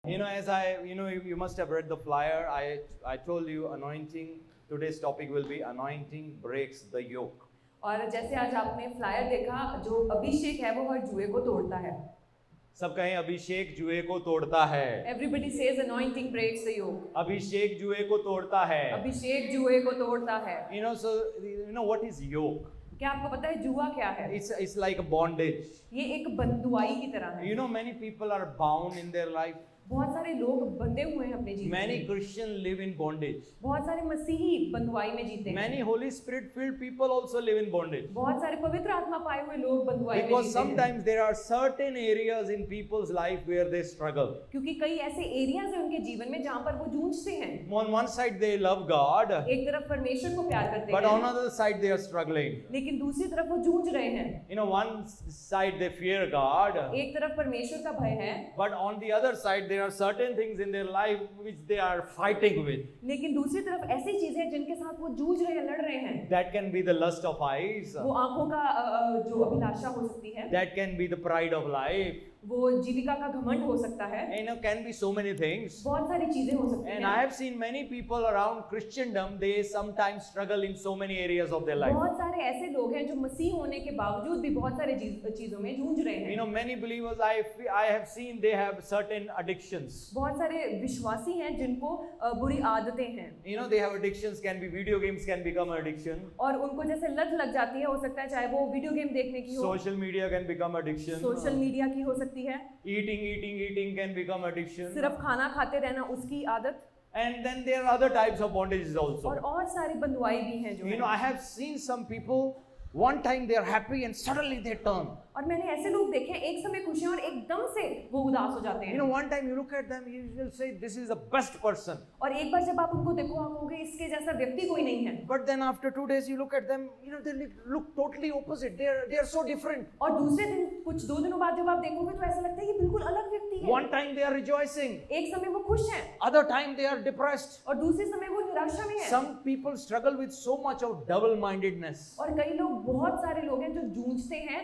As you must have read the flyer. I told you anointing. Today's topic will be anointing breaks the yoke. और जैसे आज आपने flyer देखा, जो अभिषेक है वो हर जुए को तोड़ता है। सब कहें अभिषेक जुए को तोड़ता है। Everybody says anointing breaks the yoke. अभिषेक जुए को तोड़ता है। अभिषेक जुए को तोड़ता है। What is yoke? क्या आपको पता है जुआ क्या है? It's like a bondage. ये एक बंधुआई की तरह है। Many people are bound in their life. बहुत सारे लोग बंधे हुए हैं अपने जीवन Many में। Christians live in bondage. बहुत सारे मसीही बंधुआई में जीते हैं। Many Holy Spirit filled people also live in bondage. बहुत सारे पवित्र आत्मा पाए हुए लोग बंधुआई में Because जीते हैं। sometimes there are certain areas in people's life where they struggle. क्योंकि कई ऐसे एरियाज हैं उनके जीवन में जहाँ पर वो जूझते हैं। On one side they love God, एक तरफ परमेश्वर को प्यार करते but हैं, on another side they are struggling. लेकिन दूसरी तरफ वो जूझ रहे हैं। One side they fear God, एक तरफ परमेश्वर का भय है, but on the other side there are certain things in their life which they are fighting with. लेकिन दूसरी तरफ ऐसी चीजें हैं जिनके साथ वो जूझ रहे हैं, लड़ रहे हैं। That can be the lust of eyes. वो आंखों का जो अभिलाषा हो सकती है, That can be the pride of life. वो जीविका का घमंड हो सकता है। Can be so many things. बहुत सारी चीजें हो सकती And हैं। I have seen many people around Christendom, they sometimes struggle in so many areas of their life. बहुत सारे ऐसे लोग हैं जो मसीह होने के बावजूद भी बहुत सारे चीजों में जूझ रहे हैं। Many believers I have seen they have certain addictions. बहुत सारे विश्वासी हैं जिनको बुरी आदतें हैं। They have addictions, can be video games can become an addiction. और उनको जैसे लत लग जाती है, हो सकता है चाहे वो वीडियो गेम देखने की हो, Social media can become addiction. Social media की हो सकती है, Eating can become addiction. सिर्फ खाना खाते रहना उसकी आदत, And then there are other types of bondages also. और सारी बंधुआई भी हैं जो I have seen some people, one time they are happy and suddenly they turn. और मैंने ऐसे लोग देखे हैं, एक समय खुश हैं और एकदम से वो उदास हो जाते हैं। One time you look at them, you will say this is the best person. और एक बार जब आप उनको देखो, आप कहोगे इसके जैसा व्यक्ति कोई नहीं है। But then after 2 days you look at them, they look totally opposite. They are so different. और दूसरे दिन, कुछ 2 दिनों बाद जब आप देखोगे तो ऐसा लगता है कि बिल्कुल अलग व्यक्ति है। One time they are rejoicing. एक समय वो खुश हैं, Other time they are depressed. और दूसरे समय वो निराशा में हैं। Some people struggle with so much of double-mindedness. और कई लोग, बहुत सारे लोग हैं जो जूझते हैं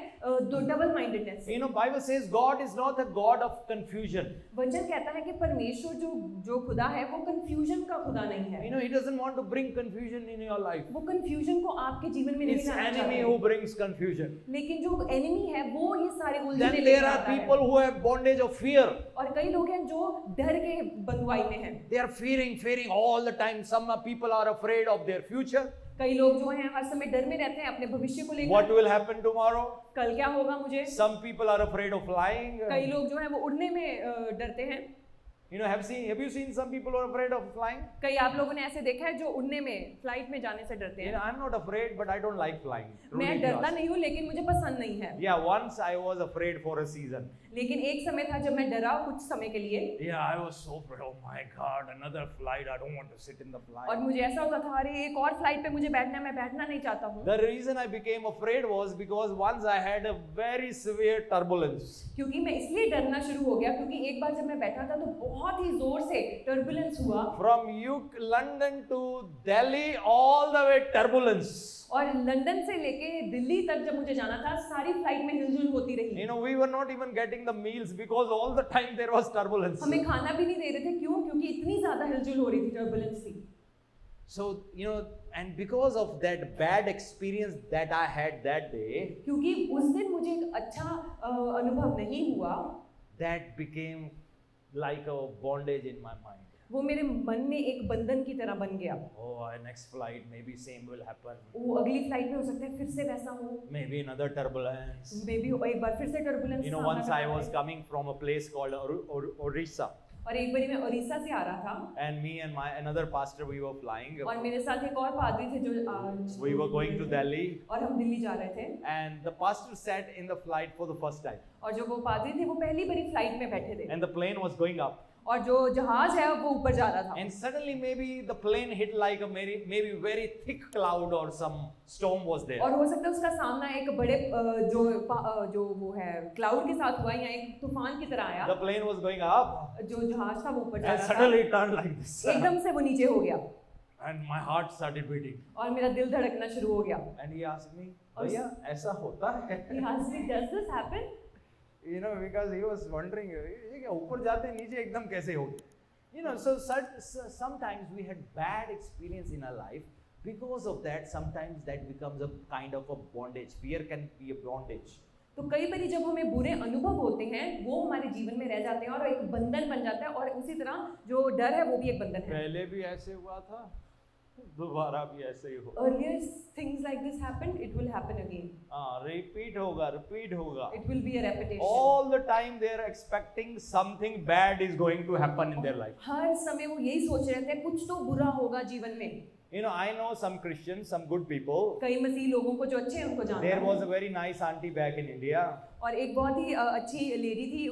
double mindedness. Bible says God is not a God of confusion. वचन कहता है कि परमेश्वर जो खुदा है वो कंफ्यूजन का खुदा नहीं है। He doesn't want to bring confusion in your life. वो कंफ्यूजन को आपके जीवन में नहीं It's लाना चाहता enemy है। who brings confusion. लेकिन जो एनिमी है वो ये सारे उलझने Then लेके there are आता है। people who have bondage of fear. और कई लोग हैं जो डर के बंधुआई में हैं। They are fearing all the time. Some people are afraid of their future. कई लोग जो हैं हर समय डर में रहते हैं अपने भविष्य को लेकर। What will happen tomorrow? कल क्या होगा मुझे? Some people are afraid of flying. कई लोग जो हैं वो उड़ने में डरते हैं। Have you seen some people who are afraid of flying? कई आप लोगों ने ऐसे देखा है जो उड़ने में, फ्लाइट में जाने से डरते हैं। I'm not afraid, but I don't like flying. मैं डरता नहीं हूँ, लेकिन मुझे पसंद नहीं है। Yeah, once I was afraid for a season. लेकिन एक समय था जब मैं डरा कुछ समय के लिए। Yeah, I was so afraid. Oh my God, another flight. I don't want to sit in the flight. और मुझे ऐसा होता था, अरे एक और फ्लाइट पे मुझे बैठना है, मैं बैठना नहीं चाहता हूँ। The reason I became afraid was because once I had a very severe turbulence. क्योंकि मैं इसलिए डरना शुरू हो गया क्योंकि एक बार जब मैं बैठा था तो बहुत ही जोर से टर्बुलेंस हुआ। From London to Delhi, all the way turbulence. और लंदन से लेके दिल्ली तक जब मुझे जाना था, सारी फ्लाइट में हिलजुल होती रही। We were not even getting the meals because all the time there was turbulence. हमें खाना भी नहीं दे रहे थे, क्यों? क्योंकि इतनी ज्यादा हिलजुल हो रही थी, टर्बुलेंस थी। So, and because of that bad experience that I had that day, क्योंकि उस दिन मुझे एक अच्छा अनुभव नहीं हुआ, that became like a bondage in my mind. वो मेरे मन में एक बंधन की तरह बन गया। Oh, next flight maybe same will happen. वो अगली फ्लाइट में हो सकता है फिर से वैसा हो। Maybe another turbulence. May be एक बार फिर से turbulence. Once I was coming from a place called Orissa. और एक बार मैं उड़ीसा से आ रहा था। And me and another pastor, we were flying. और मेरे साथ एक और पादरी थे जो We were going to Delhi. और हम दिल्ली जा रहे थे। And the pastor sat in the flight for the first time. और जो वो पादरी थे वो पहली बारी फ्लाइट में बैठे थे। And the plane was going up. और जो जहाज है वो ऊपर जा रहा था। And suddenly maybe the plane hit like a maybe very thick cloud or some storm was there. और हो सकता है उसका सामना एक बड़े जो वो है क्लाउड के साथ हुआ या एक तूफान की तरह आया। The plane was going up. जो जहाज था वो ऊपर जा And रहा था। suddenly it turned like this. एकदम से वो नीचे हो गया। And my heart started beating. और मेरा दिल धड़कना शुरू हो गया। And he asked me, भैया ऐसा होता है? He asked me, does this happen? You know, because he was wondering, ये क्या ऊपर जाते हैं, नीचे एकदम कैसे हो गए? You know, so sometimes we had bad experience in our life. Because of that, sometimes that becomes a kind of a bondage. Fear can be a bondage. तो कई बार जब हमें बुरे अनुभव होते हैं वो हमारे जीवन में रह जाते हैं और एक बंधन बन जाता है, और उसी तरह जो डर है वो भी एक बंधन है। पहले भी ऐसे हुआ था, दोबारा भी ऐसे ही होगा। Earlier things like this happened, it will happen again. Repeat होगा। It will be a repetition. All the time they are expecting something bad is going to happen in their life. हर समय वो यही सोच रहे थे कुछ तो बुरा होगा जीवन में। You know, I know some Christians, some good people. कई मसीह लोगों को जो अच्छे हैं उनको जानता There हूं। was a very nice auntie back in India. और एक बहुत ही अच्छी लेडी थी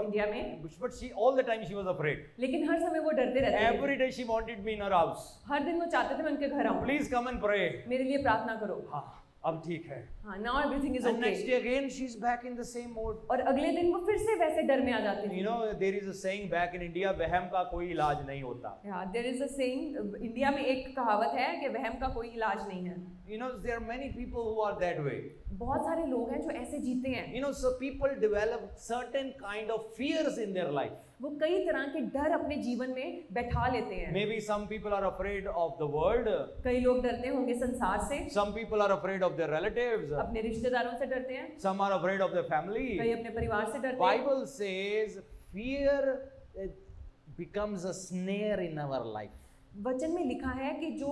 इंडिया में, But she all the time she was afraid. लेकिन हर समय वो डरते रहते थे। Every day she wanted me in her house. हर दिन वो चाहते थे मैं उनके घर आऊं, Please come and pray. मेरे लिए प्रार्थना करो। हाँ, अब ठीक है। हाँ, now everything is And next okay। day again she's back in the same mode. और अगले दिन वो फिर से वैसे डर में आ जाती थी। You know, there is a saying back in India, वहम का कोई इलाज नहीं होता। Yeah, there is a saying, India में एक कहावत है कि वहम का कोई इलाज नहीं है। You know, there are many people who are that way. बहुत सारे लोग हैं जो ऐसे जीते हैं। You know, so people develop certain kind of fears in their life. वो कई तरह के डर अपने जीवन में बैठा लेते हैं। Maybe some people are afraid of the world. कई लोग डरते होंगे संसार से, Some people are afraid of their relatives. अपने रिश्तेदारों से डरते हैं, Some are afraid of their family. कई अपने परिवार से डरते हैं। Bible says fear becomes a snare in our life. वचन में लिखा है कि जो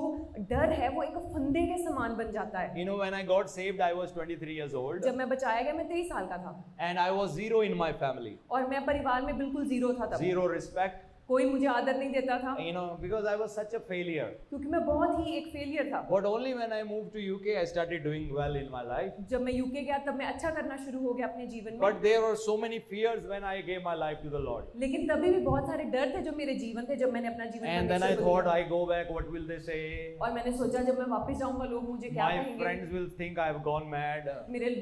डर है वो एक फंदे के समान बन जाता है। You know, when I got saved, I was 23 years old. जब मैं बचाया गया मैं 23 साल का था And I was zero in my family. और मैं परिवार में बिल्कुल जीरो था तब। Zero respect. कोई मुझे आदर नहीं देता था, You know, because I was such a failure. क्योंकि मैं बहुत ही एक फेलियर था। But only when I moved to UK, I started doing well in my life. जब मैं यूके गया तब मैं अच्छा करना शुरू हो गया अपने जीवन में। But there were so many fears when I gave my life to the Lord. लेकिन तभी भी बहुत सारे डर थे जो मेरे जीवन थे जब मैंने अपना जीवन And then I परमेश्वर को thought, दिया। I go back, what will they say? और मैंने सोचा जब मैं वापस जाऊंगा लोग मुझे क्या My कहेंगे, friends will think I have gone mad. मेरे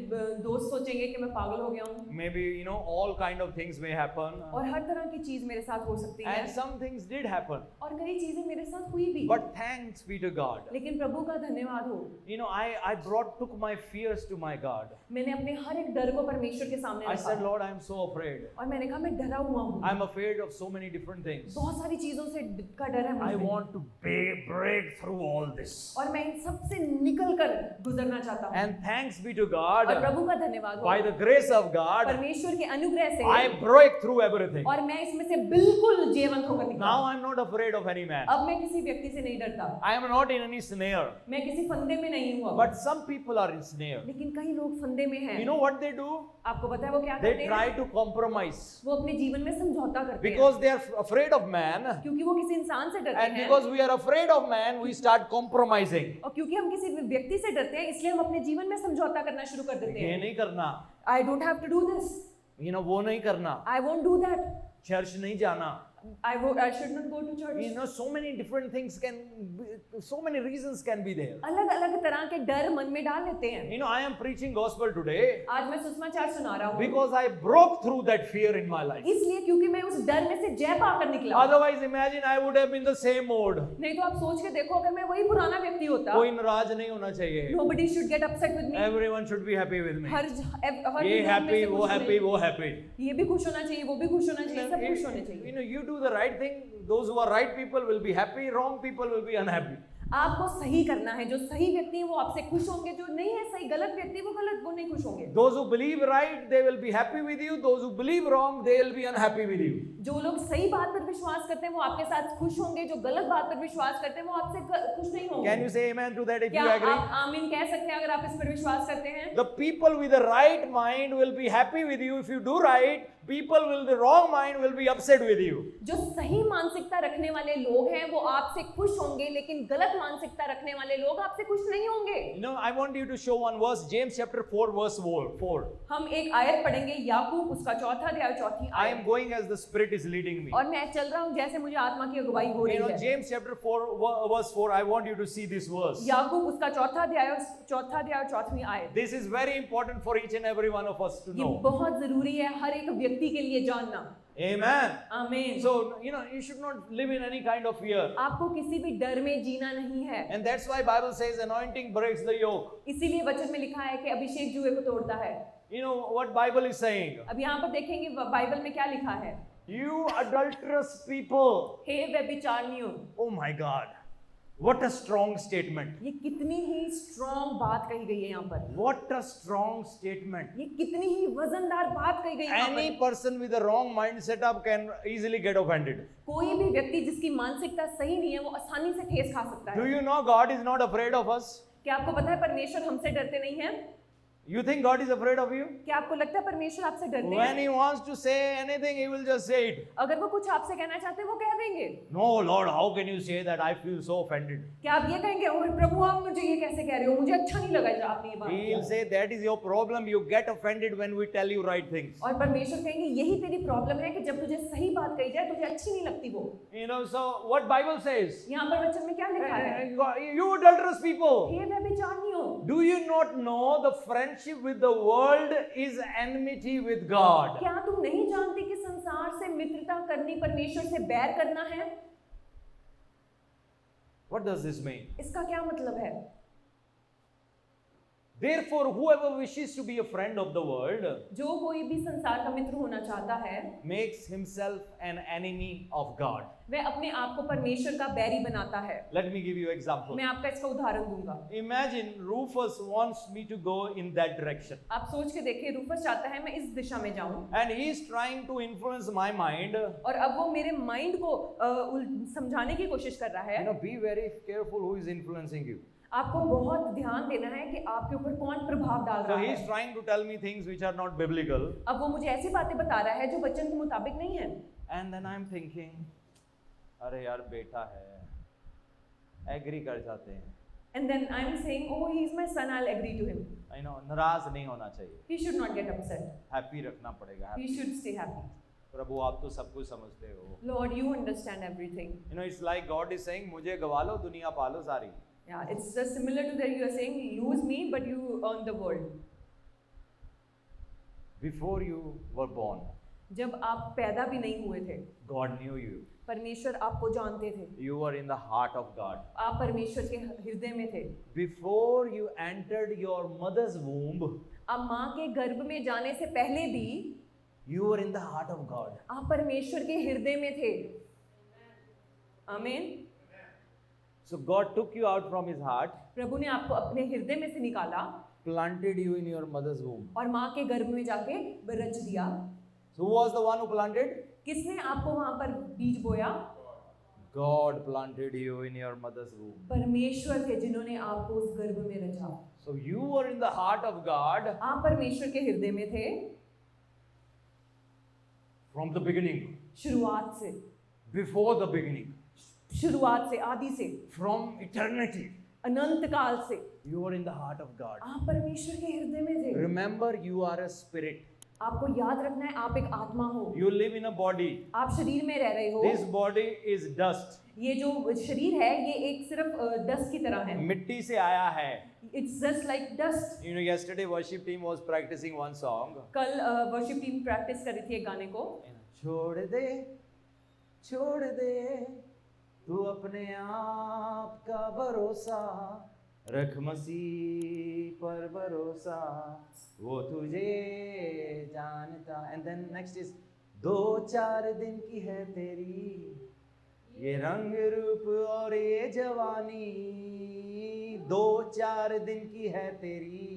दोस्त सोचेंगे कि मैं पागल हो गया हूँ, Maybe, you know, all kind of things may happen. और हर तरह की चीज मेरे साथ हो सकती है। And some things did happen. और कई चीजें मेरे साथ हुई भी, But thanks be to God. लेकिन प्रभु का धन्यवाद हो, You know, I took my fears to my God. मैंने अपने हर एक डर को परमेश्वर के सामने I said, रखा Lord, I am so afraid. और मैंने कहा मैं डरा हुआ हूँ, I'm afraid of so many different things. बहुत सारी चीजों से का डर है I मुझे want to break through all this. और मैं इन सब से निकल कर गुजरना चाहता हूँ। And thanks be to और God, प्रभु का धन्यवाद हो, by the grace of God, परमेश्वर के अनुग्रह से I broke through everything. और मैं इसमें से बिल्कुल जीवंत होकर निकला। Now I'm not afraid of any man. अब मैं किसी व्यक्ति से नहीं डरता, I am not in any snare. मैं किसी फंदे में नहीं हूँ अब। But some people are in snare. लेकिन कई लोग फंदे में हैं। You know what they do? आपको पता है वो क्या They करते try हैं? to compromise. वो अपने जीवन में समझौता करते हैं, Because they are afraid of man. क्योंकि वो किसी इंसान से डरते And हैं, because we are afraid of man, we start compromising. और क्योंकि हम किसी व्यक्ति से डरते हैं इसलिए हम अपने जीवन में समझौता करना शुरू कर देते ये हैं। नहीं करना. I don't have to do this, You know, वो नहीं करना. I won't do that, church नहीं जाना. I should not go to church। You know, so many different things can be, so many reasons can be there. अलग अलग तरह के डर मन में डाल लेते हैं। You know, I am preaching gospel today आज मैं सुसमाचार सुना रहा हूँ because I broke through that fear in my life. इसलिए क्योंकि मैं उस डर में से जय पाकर निकला। Otherwise, imagine I would have been the same mode. नहीं तो आप सोच के देखो अगर मैं वही पुराना व्यक्ति होता, कोई नाराज नहीं होना चाहिए. nobody should get upset with me। Everyone should be happy with me. हर ये इंसान में happy, से वो खुश happy, होने- वो happy. ये भी खुश होना चाहिए, वो भी खुश होना चाहिए, सब खुश होने You चाहिए। know, you do the right thing. Those who are right people will be happy. Wrong people will be unhappy. आपको सही करना है, जो सही व्यक्ति है वो आपसे खुश होंगे, जो नहीं है सही गलत व्यक्ति वो नहीं खुश होंगे। Those who believe right, they will be happy with you. Those who believe wrong, they will be unhappy with you. जो लोग सही बात पर विश्वास करते हैं वो आपके साथ खुश होंगे, जो गलत बात पर विश्वास करते हैं वो आपसे खुश नहीं होंगे। Can you say amen to that if क्या you agree? आप आमीन कह सकते हैं अगर आप इस पर विश्वास करते हैं? The people with the right mind will be happy with you if you do right. People with the wrong mind will be upset with you. जो सही मानसिकता रखने वाले लोग हैं वो आपसे खुश होंगे, लेकिन गलत मानसिकता रखने वाले लोग आपसे खुश नहीं होंगे। You know, I want you to show one verse, James chapter 4, verse 4. हम एक आयत पढ़ेंगे, याकूब उसका चौथा अध्याय चौथी I am आयत। going as the Spirit is leading me. और मैं चल रहा हूँ जैसे मुझे आत्मा की अगुवाई हो You रही know, है। James chapter 4, verse 4, I want you to see this verse. याकूब उसका चौथा अध्याय और चौथी आयत। This is very important for each and every one of us to ये know. बहुत जरूरी है हर एक व्यक्ति के लिए जानना। Amen. आमीन। So, you know, you should not live in any kind of fear. आपको किसी भी डर में जीना नहीं है। And that's why Bible says anointing breaks the yoke. इसीलिए वचन में लिखा है कि अभिषेक जुए को तोड़ता है। You know what Bible is saying? अब यहाँ पर देखेंगे बाइबल में क्या लिखा है। You adulterous people. Hey व्यभिचारियों, Oh my God. What a strong statement. ये कितनी ही स्ट्रॉन्ग बात कही गई है यहाँ पर। What a strong statement. ये कितनी ही वजनदार बात कही गई है यहाँ Any पर। person with a wrong mind setup can easily get offended. कोई भी व्यक्ति जिसकी मानसिकता सही नहीं है वो आसानी से ठेस खा सकता Do है। you know God is not afraid of us? क्या आपको पता है परमेश्वर हमसे डरते नहीं है? You think God is afraid of you? क्या आपको लगता है परमेश्वर आपसे डरते When हैं? He wants to say anything, He will just say it. अगर वो कुछ आपसे कहना चाहते हैं वो कह देंगे। No, Lord, how can you say that? I feel so offended. क्या आप ये कहेंगे ओह प्रभु आप मुझे ये कैसे कह रहे हो, मुझे अच्छा नहीं लगा जब आपने ये बात He will किया। say that is your problem. You get offended when we tell you right things. और परमेश्वर कहेंगे यही तेरी प्रॉब्लम है कि जब तुझे सही बात कही जाए तुझे अच्छी नहीं लगती वो। You know, so what Bible says? यहाँ पर वचन में क्या लिखा है? You adulterous people. Hey व्यभिचारियों, Do you not know the friendship with the world is enmity with God? क्या तुम नहीं जानते कि संसार से मित्रता करनी परमेश्वर से बैर करना है? What does this mean? इसका क्या मतलब है? Therefore, whoever wishes to be a friend of the world जो कोई भी संसार का मित्र होना चाहता है makes himself an enemy of God. वह अपने आप को परमेश्वर का बैरी बनाता है। Let me give you an example. मैं आपका इसका उदाहरण दूंगा। Imagine Rufus wants me to go in that direction. आप सोच के देखिए, रूफस चाहता है मैं इस दिशा में जाऊं And he is trying to influence my mind. और अब वो मेरे माइंड को समझाने की कोशिश कर रहा है। Be very careful who is influencing you. आपको बहुत ध्यान देना है कि आपके ऊपर कौन प्रभाव डाल So रहा he is है। trying to tell me things which are not biblical. अब वो मुझे ऐसी बातें बता रहा है जो वचन के मुताबिक नहीं है। And then I'm thinking, अरे यार बेटा है, एग्री कर जाते हैं। And then I'm saying, oh, he is my son, I'll agree to him. I know, नाराज नहीं होना चाहिए, He should not get upset. Happy रखना पड़ेगा। He should stay happy. प्रभु आप तो सब कुछ समझते हो। Lord, you understand everything. It's like God is saying, मुझे गवा लो, दुनिया पालो सारी। Yeah, it's just similar to that you are saying, lose me, but you earn the world. Before you were born, जब आप पैदा भी नहीं हुए थे, God knew you. परमेश्वर आपको जानते थे। You were in the heart of God. आप परमेश्वर के हृदय में थे। Before you entered your mother's womb, आप माँ के गर्भ में जाने से पहले भी you were in the heart of God. आप परमेश्वर के हृदय में थे। आमीन। So God took you out from His heart, प्रभु ने आपको अपने हृदय में से निकाला planted you in your mother's womb. और माँ के गर्भ में जाके रच दिया। So who was the one who planted? किसने आपको वहां पर बीज बोया? God planted you in your mother's womb. परमेश्वर थे जिन्होंने आपको उस गर्भ में रचा। So you were in the heart of God आप परमेश्वर के हृदय में थे from the beginning, शुरुआत से, before the beginning, शुरुआत से, आदि से, from eternity. अनंत काल से You were in the heart of God. आप परमेश्वर के हृदय में थे। Remember, you are a spirit. आपको याद रखना है आप एक आत्मा हो। You live in a body. आप शरीर में रह रहे हो। This body is dust. ये जो शरीर है ये एक सिर्फ डस्ट की तरह है। मिट्टी से आया है। It's just like dust. Yesterday worship team was practicing one song. कल वर्शिप टीम प्रैक्टिस कर रही थी एक गाने को। छोड़ दे तू अपने आप का भरोसा, रख मसीह पर भरोसा, वो तुझे जानता। एंड देन नेक्स्ट इज 2-4 दिन की है तेरी ये रंग रूप और ये जवानी, 2-4 दिन की है तेरी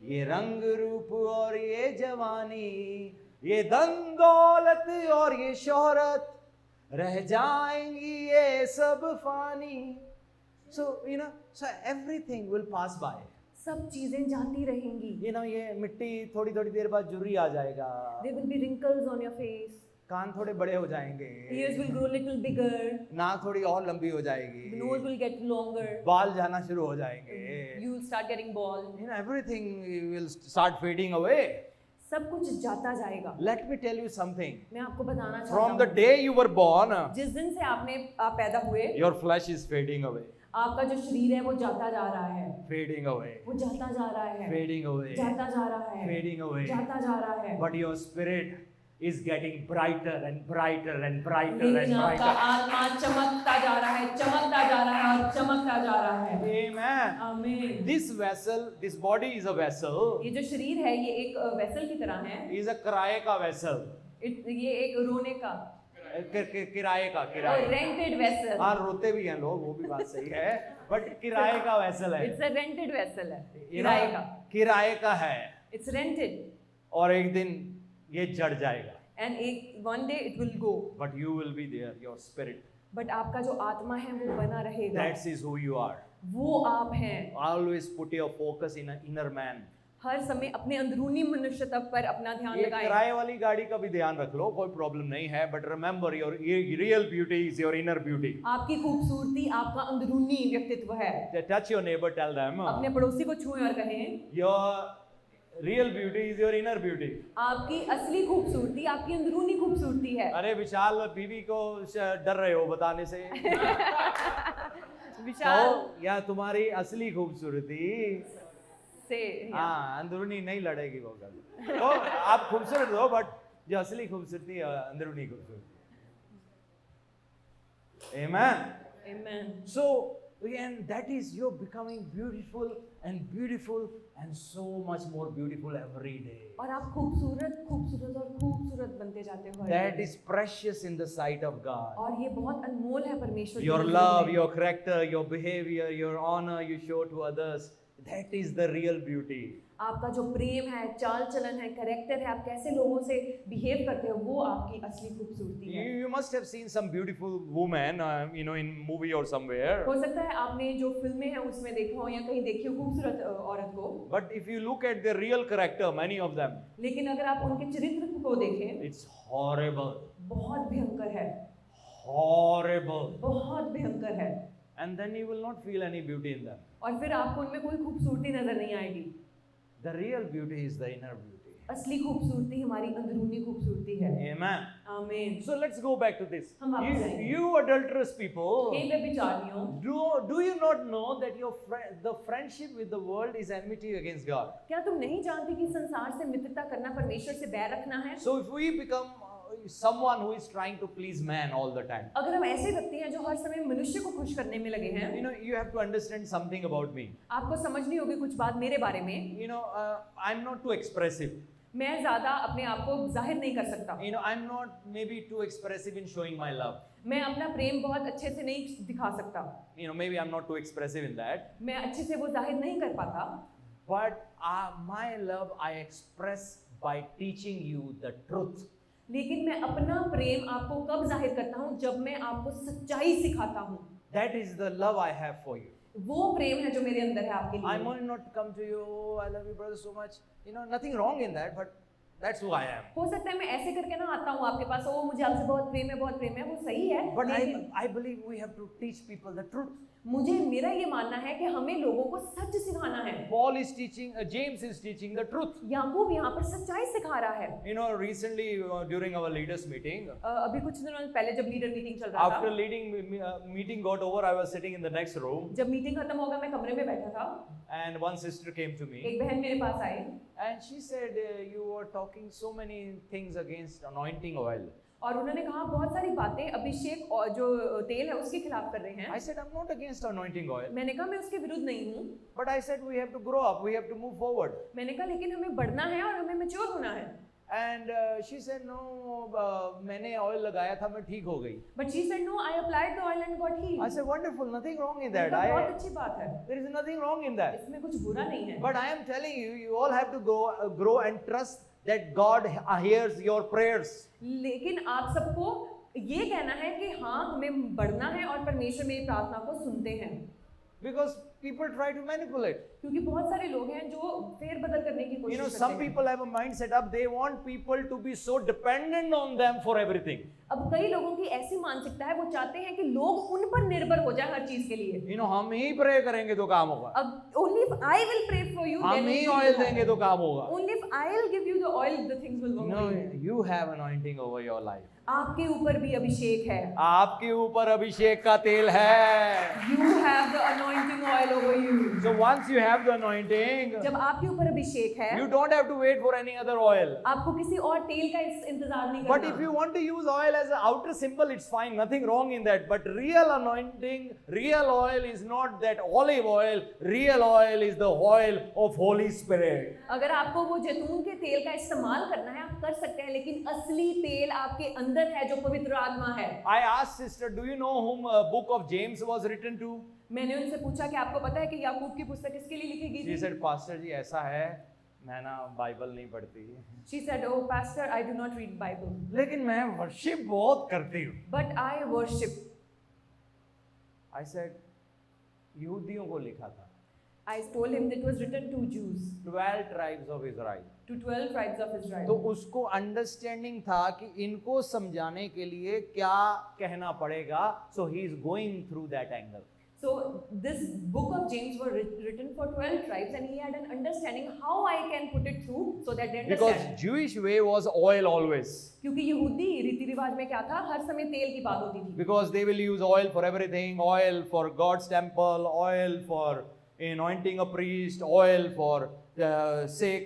ये रंग रूप और ये जवानी, ये धन दौलत और ये शोहरत रह जाएंगी ये सब Fani. So everything will pass by. सब चीजें जाती रहेंगी। ये मिट्टी थोड़ी देर बाद जुर्री आ जाएगा। There will be wrinkles on your face. कान थोड़े बड़े हो जाएंगे। Ears will grow little bigger. नाक थोड़ी और लंबी हो जाएगी। The nose will get longer. बाल जाना शुरू हो जाएंगे। You will start getting bald. Everything will start fading away. सब कुछ जाता जाएगा। Let me tell you something. मैं आपको बताना चाहता From the हूँ। day you were born, जिस दिन से आप पैदा हुए, your flesh is fading away. आपका जो शरीर है वो जाता जा रहा है। Fading away. वो जाता जा रहा है। Fading away. जाता जा रहा है। Fading away. जाता जा रहा है। But your spirit is getting brighter and brighter and brighter and लेकिन आपका brighter. आत्मा चमकता जा रहा है, चमकता जा रहा है और चमकता जा रहा है। Amen. आमीन। This vessel, this body is a vessel, ये जो शरीर है ये एक वेसल की तरह है। is a किराए का vessel. ये एक रोने का, किराए का रेंटेड वेसल। हाँ रोते भी हैं लोग, वो भी बात सही है, बट किराए का वेसल है, इट्स अ रेंटेड वेसल है, You know, किराए का। किराए का है, इट्स रेंटेड और एक दिन ये जड़ जाएगा, एंड एक one day it will go, but you will be there, your spirit, but आपका जो आत्मा है वो बना रहेगा। That's is who you are. वो आप हैं। Always put your focus in inner man. हर समय अपने अंदरूनी मनुष्यत्व पर अपना ध्यान ये लगाएं। किराए वाली गाड़ी का भी ध्यान रख लो, कोई प्रॉब्लम नहीं है, but remember your real beauty is your inner beauty. आपकी खूबसूरती आपका अंदरूनी व्यक्तित्व है। Touch your neighbour, tell them अपने पड़ोसी को छुएं और कहें, your real beauty is your inner beauty. आपकी असली खूबसूरती आपकी अंदरूनी खूबसूरती है। अरे विशाल, बीवी को डर रहे हो बताने से. विशाल तो या तुम्हारी असली खूबसूरती से हाँ अंदरूनी नहीं लड़ेगी वो कभी. तो आप खूबसूरत हो, बट जो असली खूबसूरती है अंदरूनी खूबसूरती. Amen. Amen. So and that is you're becoming beautiful and so much more beautiful every day. और आप खूबसूरत खूबसूरत और खूबसूरत बनते जाते हो। That is precious in the sight of God. और ये बहुत अनमोल है परमेश्वर की Your नज़र love, में। your character, your behavior, your honor you show to others, that is the real beauty. आपका जो प्रेम है, चाल चलन है, कैरेक्टर है, आप कैसे लोगों से बिहेव करते हो, वो आपकी असली खूबसूरती है। You must have seen some beautiful woman, in movie or somewhere. हो सकता है आपने जो फिल्में हैं उसमें देखा हो या कहीं देखी हो खूबसूरत औरत को, But if you look at their real character, many of them, लेकिन अगर आप उनके चरित्र को देखें, it's horrible, बहुत भयंकर है, horrible. बहुत भयंकर है। And then you will not feel any beauty in them. और फिर आपको उनमें कोई खूबसूरती नजर नहीं आएगी। The real beauty is the inner beauty. असली खूबसूरती हमारी अंदरूनी खूबसूरती है। Amen. आमीन। So let's go back to this. हम वापस आएंगे। You adulterous people, hey व्यभिचारियों, do you not know that the friendship with the world is enmity against God? क्या तुम नहीं जानते कि संसार से मित्रता करना परमेश्वर से बैर रखना है? So if we become someone who is trying to please man all the time, अगर हम ऐसे व्यक्ति हैं जो हर समय मनुष्य को खुश करने में लगे हैं, you have to understand something about me. आपको समझनी होगी कुछ बात मेरे बारे में। I'm not too expressive. मैं ज्यादा अपने आप को जाहिर नहीं कर सकता। I'm not maybe too expressive in showing my love. मैं अपना प्रेम बहुत अच्छे से नहीं दिखा सकता। Maybe I'm not too expressive in that. मैं अच्छे से वो जाहिर नहीं कर पाता। But my love I express by teaching you the truth. लेकिन मैं अपना प्रेम आपको कब जाहिर करता हूँ? जब मैं आपको सच्चाई सिखाता हूँ। That is the love I have for you. वो प्रेम है जो मेरे अंदर है आपके I'm लिए। only not come to you, oh, I love you brother so much. Nothing wrong in that, but that's who I am. हो सकता है मैं ऐसे करके ना आता हूँ आपके पास, ओ मुझे आपसे बहुत प्रेम है, वो सही है। But लेकिन I believe we have to teach people the truth. मेरा ये मानना है कि हमें लोगों को सच सिखाना है। Paul is teaching, James is teaching the truth. याकूब यहाँ पर सच्चाई सिखा रहा है। Recently during our leaders meeting, अभी कुछ दिनों पहले जब लीडर मीटिंग चल रहा after था, leading meeting got over, I was sitting in the next room, जब मीटिंग खत्म हो गया मैं कमरे में बैठा था, and one sister came to me, एक बहन मेरे पास आई and she said, you were talking so many things against anointing oil. और उन्होंने कहा बहुत सारी बातें अभिषेक और जो तेल है उसके खिलाफ कर रहे हैं। I said, I'm not against anointing oil, मैंने कहा मैं उसके विरुद्ध नहीं हूँ। but I said we have to grow up, we have to move forward. मैंने कहा लेकिन हमें बढ़ना है और हमें मैच्योर होना है। And she said, no, मैंने oil लगाया था, मैं ठीक हो गई. But she said no, I applied the oil and got healed। I said, wonderful, nothing wrong in मैंने that. कहा, बहुत अच्छी बात है, There is nothing wrong in that. इसमें कुछ बुरा नहीं है। But I am telling you, you all have to grow and trust that God hears your prayers. लेकिन आप सबको ये कहना है कि हाँ हमें बढ़ना है और परमेश्वर मेरी प्रार्थना को सुनते हैं। Because people try to manipulate. क्योंकि बहुत सारे लोग हैं जो फेर बदल करने की कोशिश करते Some हैं। people have a mindset up, they want people to be so dependent on them for everything. अब कई लोगों की ऐसी मानसिकता है, वो चाहते हैं कि लोग उन पर निर्भर हो जाए हर चीज के लिए। हम ही प्रे करेंगे तो काम होगा, अब only if I will pray for you, हम then he it will oil happen. देंगे तो काम होगा. Only if I'll give you the oil, the things will go for you। You have anointing over your life. आपके ऊपर भी अभिषेक है. आपके ऊपर अभिषेक का तेल है. You have the anointing oil over you. So once you have the anointing, जब आपके ऊपर अभिषेक है, you don't have to wait for any other oil. आपको किसी और तेल का इंतजार नहीं But if करना. you want to use oil as an outer symbol, it's fine, nothing wrong in that. But real anointing, real oil is not that olive oil. Real oil is the oil of Holy Spirit. अगर आपको वो जैतून के तेल का इस्तेमाल करना है, आप कर सकते हैं, लेकिन असली तेल आपके अंदर है जो पवित्र आत्मा है. I asked sister, do you know whom book of James was written to? मैंने उनसे पूछा कि आपको पता है कि याकूब की पुस्तक किसके लिए लिखी गई She थी? said, Pastor जी ऐसा है, मैं ना बाइबल नहीं पढ़ती, She said, "Oh pastor, I do not read Bible, लेकिन मैं वर्शिप बहुत करती हूँ. but I worship." I said, यहूदियों को लिखा था, I told him that it was written to Jews, 12 tribes of Israel. to 12 tribes of तो Israel. उसको अंडरस्टैंडिंग था कि इनको समझाने के लिए क्या कहना पड़ेगा. So he is going through that angle. So this book of James was written for 12 tribes, and he had an understanding how I can put it through so that they because understand. Jewish way was oil always. क्योंकि यहूदी रीति रिवाज में क्या था, हर समय तेल की बात होती थी. Because they will use oil for everything, oil for God's temple, oil for anointing a priest, oil for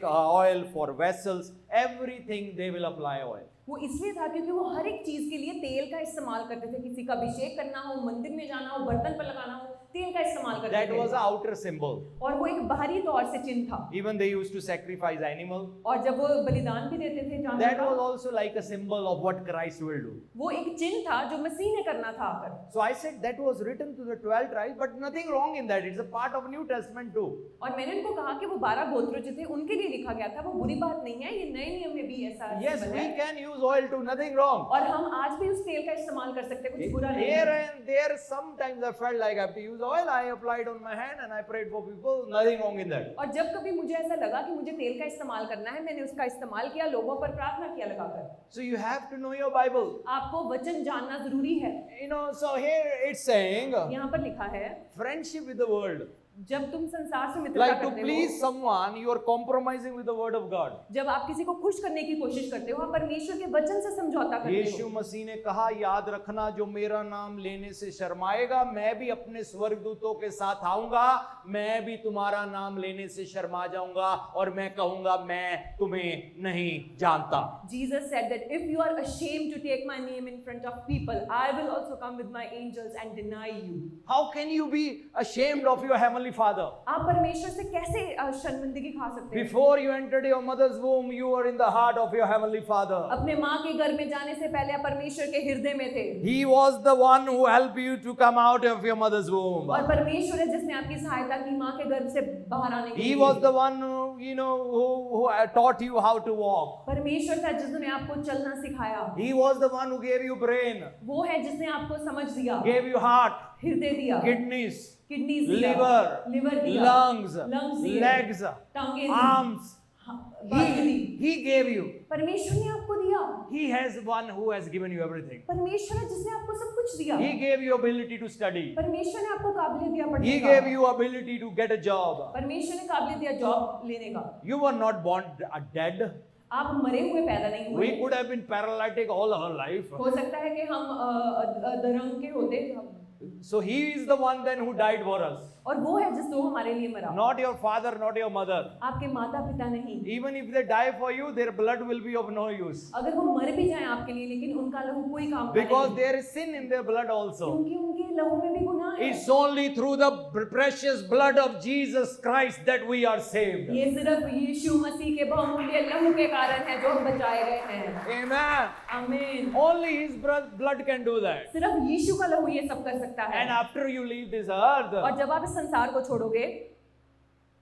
oil for vessels, everything they will apply oil. वो इसलिए था क्योंकि वो हर एक चीज के लिए तेल का इस्तेमाल करते थे. किसी का अभिषेक करना हो, मंदिर में जाना हो, बर्तन पर लगाना हो, तेल का इस्तेमाल करते That थे. was an outer symbol. और वो एक बाहरी तौर से चिन्ह था. Even they used to sacrifice animal. और जब वो बलिदान भी देते थे जानवर That का, was also like a symbol of what Christ will do. वो एक चिन्ह था जो मसीह ने करना था आकर. So I said that was written to the 12 tribes, but nothing wrong in that. It's a part of New Testament too. और मैंने उनको कहा कि वो 12 गोत्र जो थे उनके लिए लिखा गया था, वो बुरी बात नहीं है. ये नए नियम में भी ऐसा Yes, symbol we है. can use oil too, nothing wrong. और हम आज भी उस तेल का इस्तेमाल कर सकते हैं, कुछ बुरा नहीं Here है. and there, sometimes I felt like I have to use oil. I applied on my hand and I prayed for people. Nothing wrong in that. और जब कभी मुझे ऐसा लगा कि मुझे तेल का इस्तेमाल करना है, मैंने उसका इस्तेमाल किया, लोगों पर प्रार्थना किया लगाकर. So you have to know your Bible. आपको वचन जानना जरूरी है. You know, so here it's saying यहाँ पर लिखा है, friendship with the world. जब तुम संसार से मित्रता Like to करते please हो, someone, you are compromising with the word of God. जब आप किसी को खुश करने की कोशिश करते हो, आप परमेश्वर के वचन से समझौता करते यीशु हो. मसीह ने कहा, याद रखना जो मेरा नाम लेने से शर्माएगा, मैं भी अपने स्वर्गदूतों के साथ आऊंगा, मैं भी तुम्हारा नाम लेने से शर्मा जाऊंगा और मैं कहूंगा मैं तुम्हें नहीं जानता. Jesus said that if you are ashamed to take my name in front of people, I will also come with my angels and deny you. How can you be ashamed of your heavenly Father? आप परमेश्वर से कैसे शर्मिंदगी खा सकते हैं? Before you entered your mother's womb, you were in the heart of your heavenly Father. अपने माँ के घर में जाने से पहले आप परमेश्वर के हृदय में थे. He was the one who helped you to come out of your mother's womb. और परमेश्वर है जिसने आपकी सहायता की माँ के गर्भ से बाहर आने के He लिए. was the one who, who taught you how to walk. परमेश्वर था जिसने आपको चलना सिखाया. He was the one who gave you brain, वो है जिसने आपको समझ दिया, gave you heart, हृदय दिया, kidneys, किडनीज दिया, liver, लिवर दिया, lungs, दिए, legs, टांगे दी, arms. बातें दी. He gave you. परमेश्वर ने आपको दिया. He has one who has given you everything. परमेश्वर है जिसने आपको सब कुछ दिया. He gave you ability to study. परमेश्वर ने आपको काबिलियत दिया पढ़ने He का. gave you ability to get a job. परमेश्वर ने काबिलियत दिया जॉब लेने का. You were not born dead. आप मरे हुए पैदा नहीं हुए. We could have been paralytic all our life. हो सकता है कि हम अधरंग के होते. So he is the one then who died for us. और वो है जिस तो हमारे लिए मरा. Not your father, not your mother. आपके माता पिता नहीं. Even if they die for you, their blood will be of no use. अगर वो मर भी जाएं आपके लिए, लेकिन उनका लहू कोई काम का Because नहीं. there is sin in their blood also. क्योंकि उनके लहू में भी गुनाह है. It's only through the precious blood of Jesus Christ that we are saved. ये सिर्फ यीशु मसीह के बहुमूल्य लहू के कारण है जो हम बचाए गए हैं. Amen. आमीन. Only his blood can do that. सिर्फ यीशु का लहू ये सब कर सकता है. And after you leave this earth, और जब आप इस संसार को छोड़ोगे,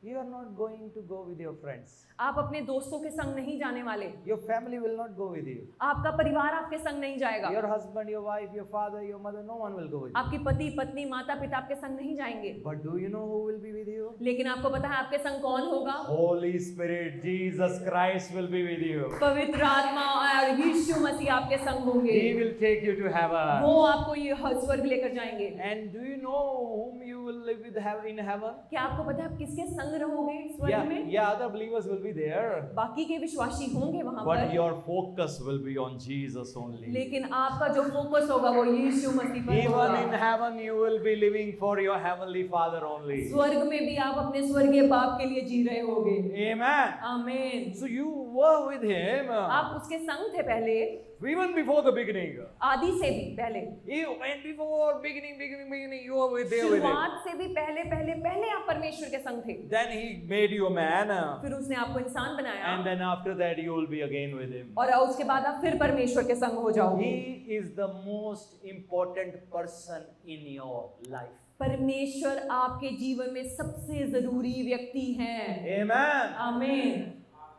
you are not going to go with your friends. आप अपने दोस्तों के संग नहीं जाने वाले. Your family will not go with you. आपका परिवार आपके संग नहीं जाएगा. Your husband, your wife, your father, your mother, no one will go with you. आपकी पति पत्नी माता पिता आपके संग नहीं जाएंगे. But do you know who will be with you? लेकिन आपको पता है आपके संग कौन होगा? Holy Spirit, Jesus Christ will be with you. पवित्र आत्मा और यीशु मसीह आपके संग होंगे. He will take you to heaven. वो आपको ये स्वर्ग लेकर जाएंगे. And do you know whom you will live with in heaven? क्या आपको पता है आप किसके संग संग रहोगे स्वर्ग में। other believers will be there, बाकी के विश्वासी होंगे वहां but पर, your focus will be on Jesus only. लेकिन आपका जो फोकस होगा वो यीशु मसीह पर Even in होगा। heaven, you will be living for your heavenly Father only. स्वर्ग में भी आप अपने स्वर्गीय बाप के लिए जी रहे होगे। Amen. आमीन। So you were with Him आप उसके संग थे पहले, even before the beginning. आदि से भी पहले, When before beginning, you were with there with Him. शुरुआत से भी पहले आप परमेश्वर के संग थे। Then He made you a man, फिर उसने आपको इंसान बनाया, and then after that you will be again with Him. और उसके बाद आप फिर परमेश्वर के संग हो जाओगे। He is the most important person in your life. परमेश्वर आपके जीवन में सबसे जरूरी व्यक्ति हैं। Amen. आमीन।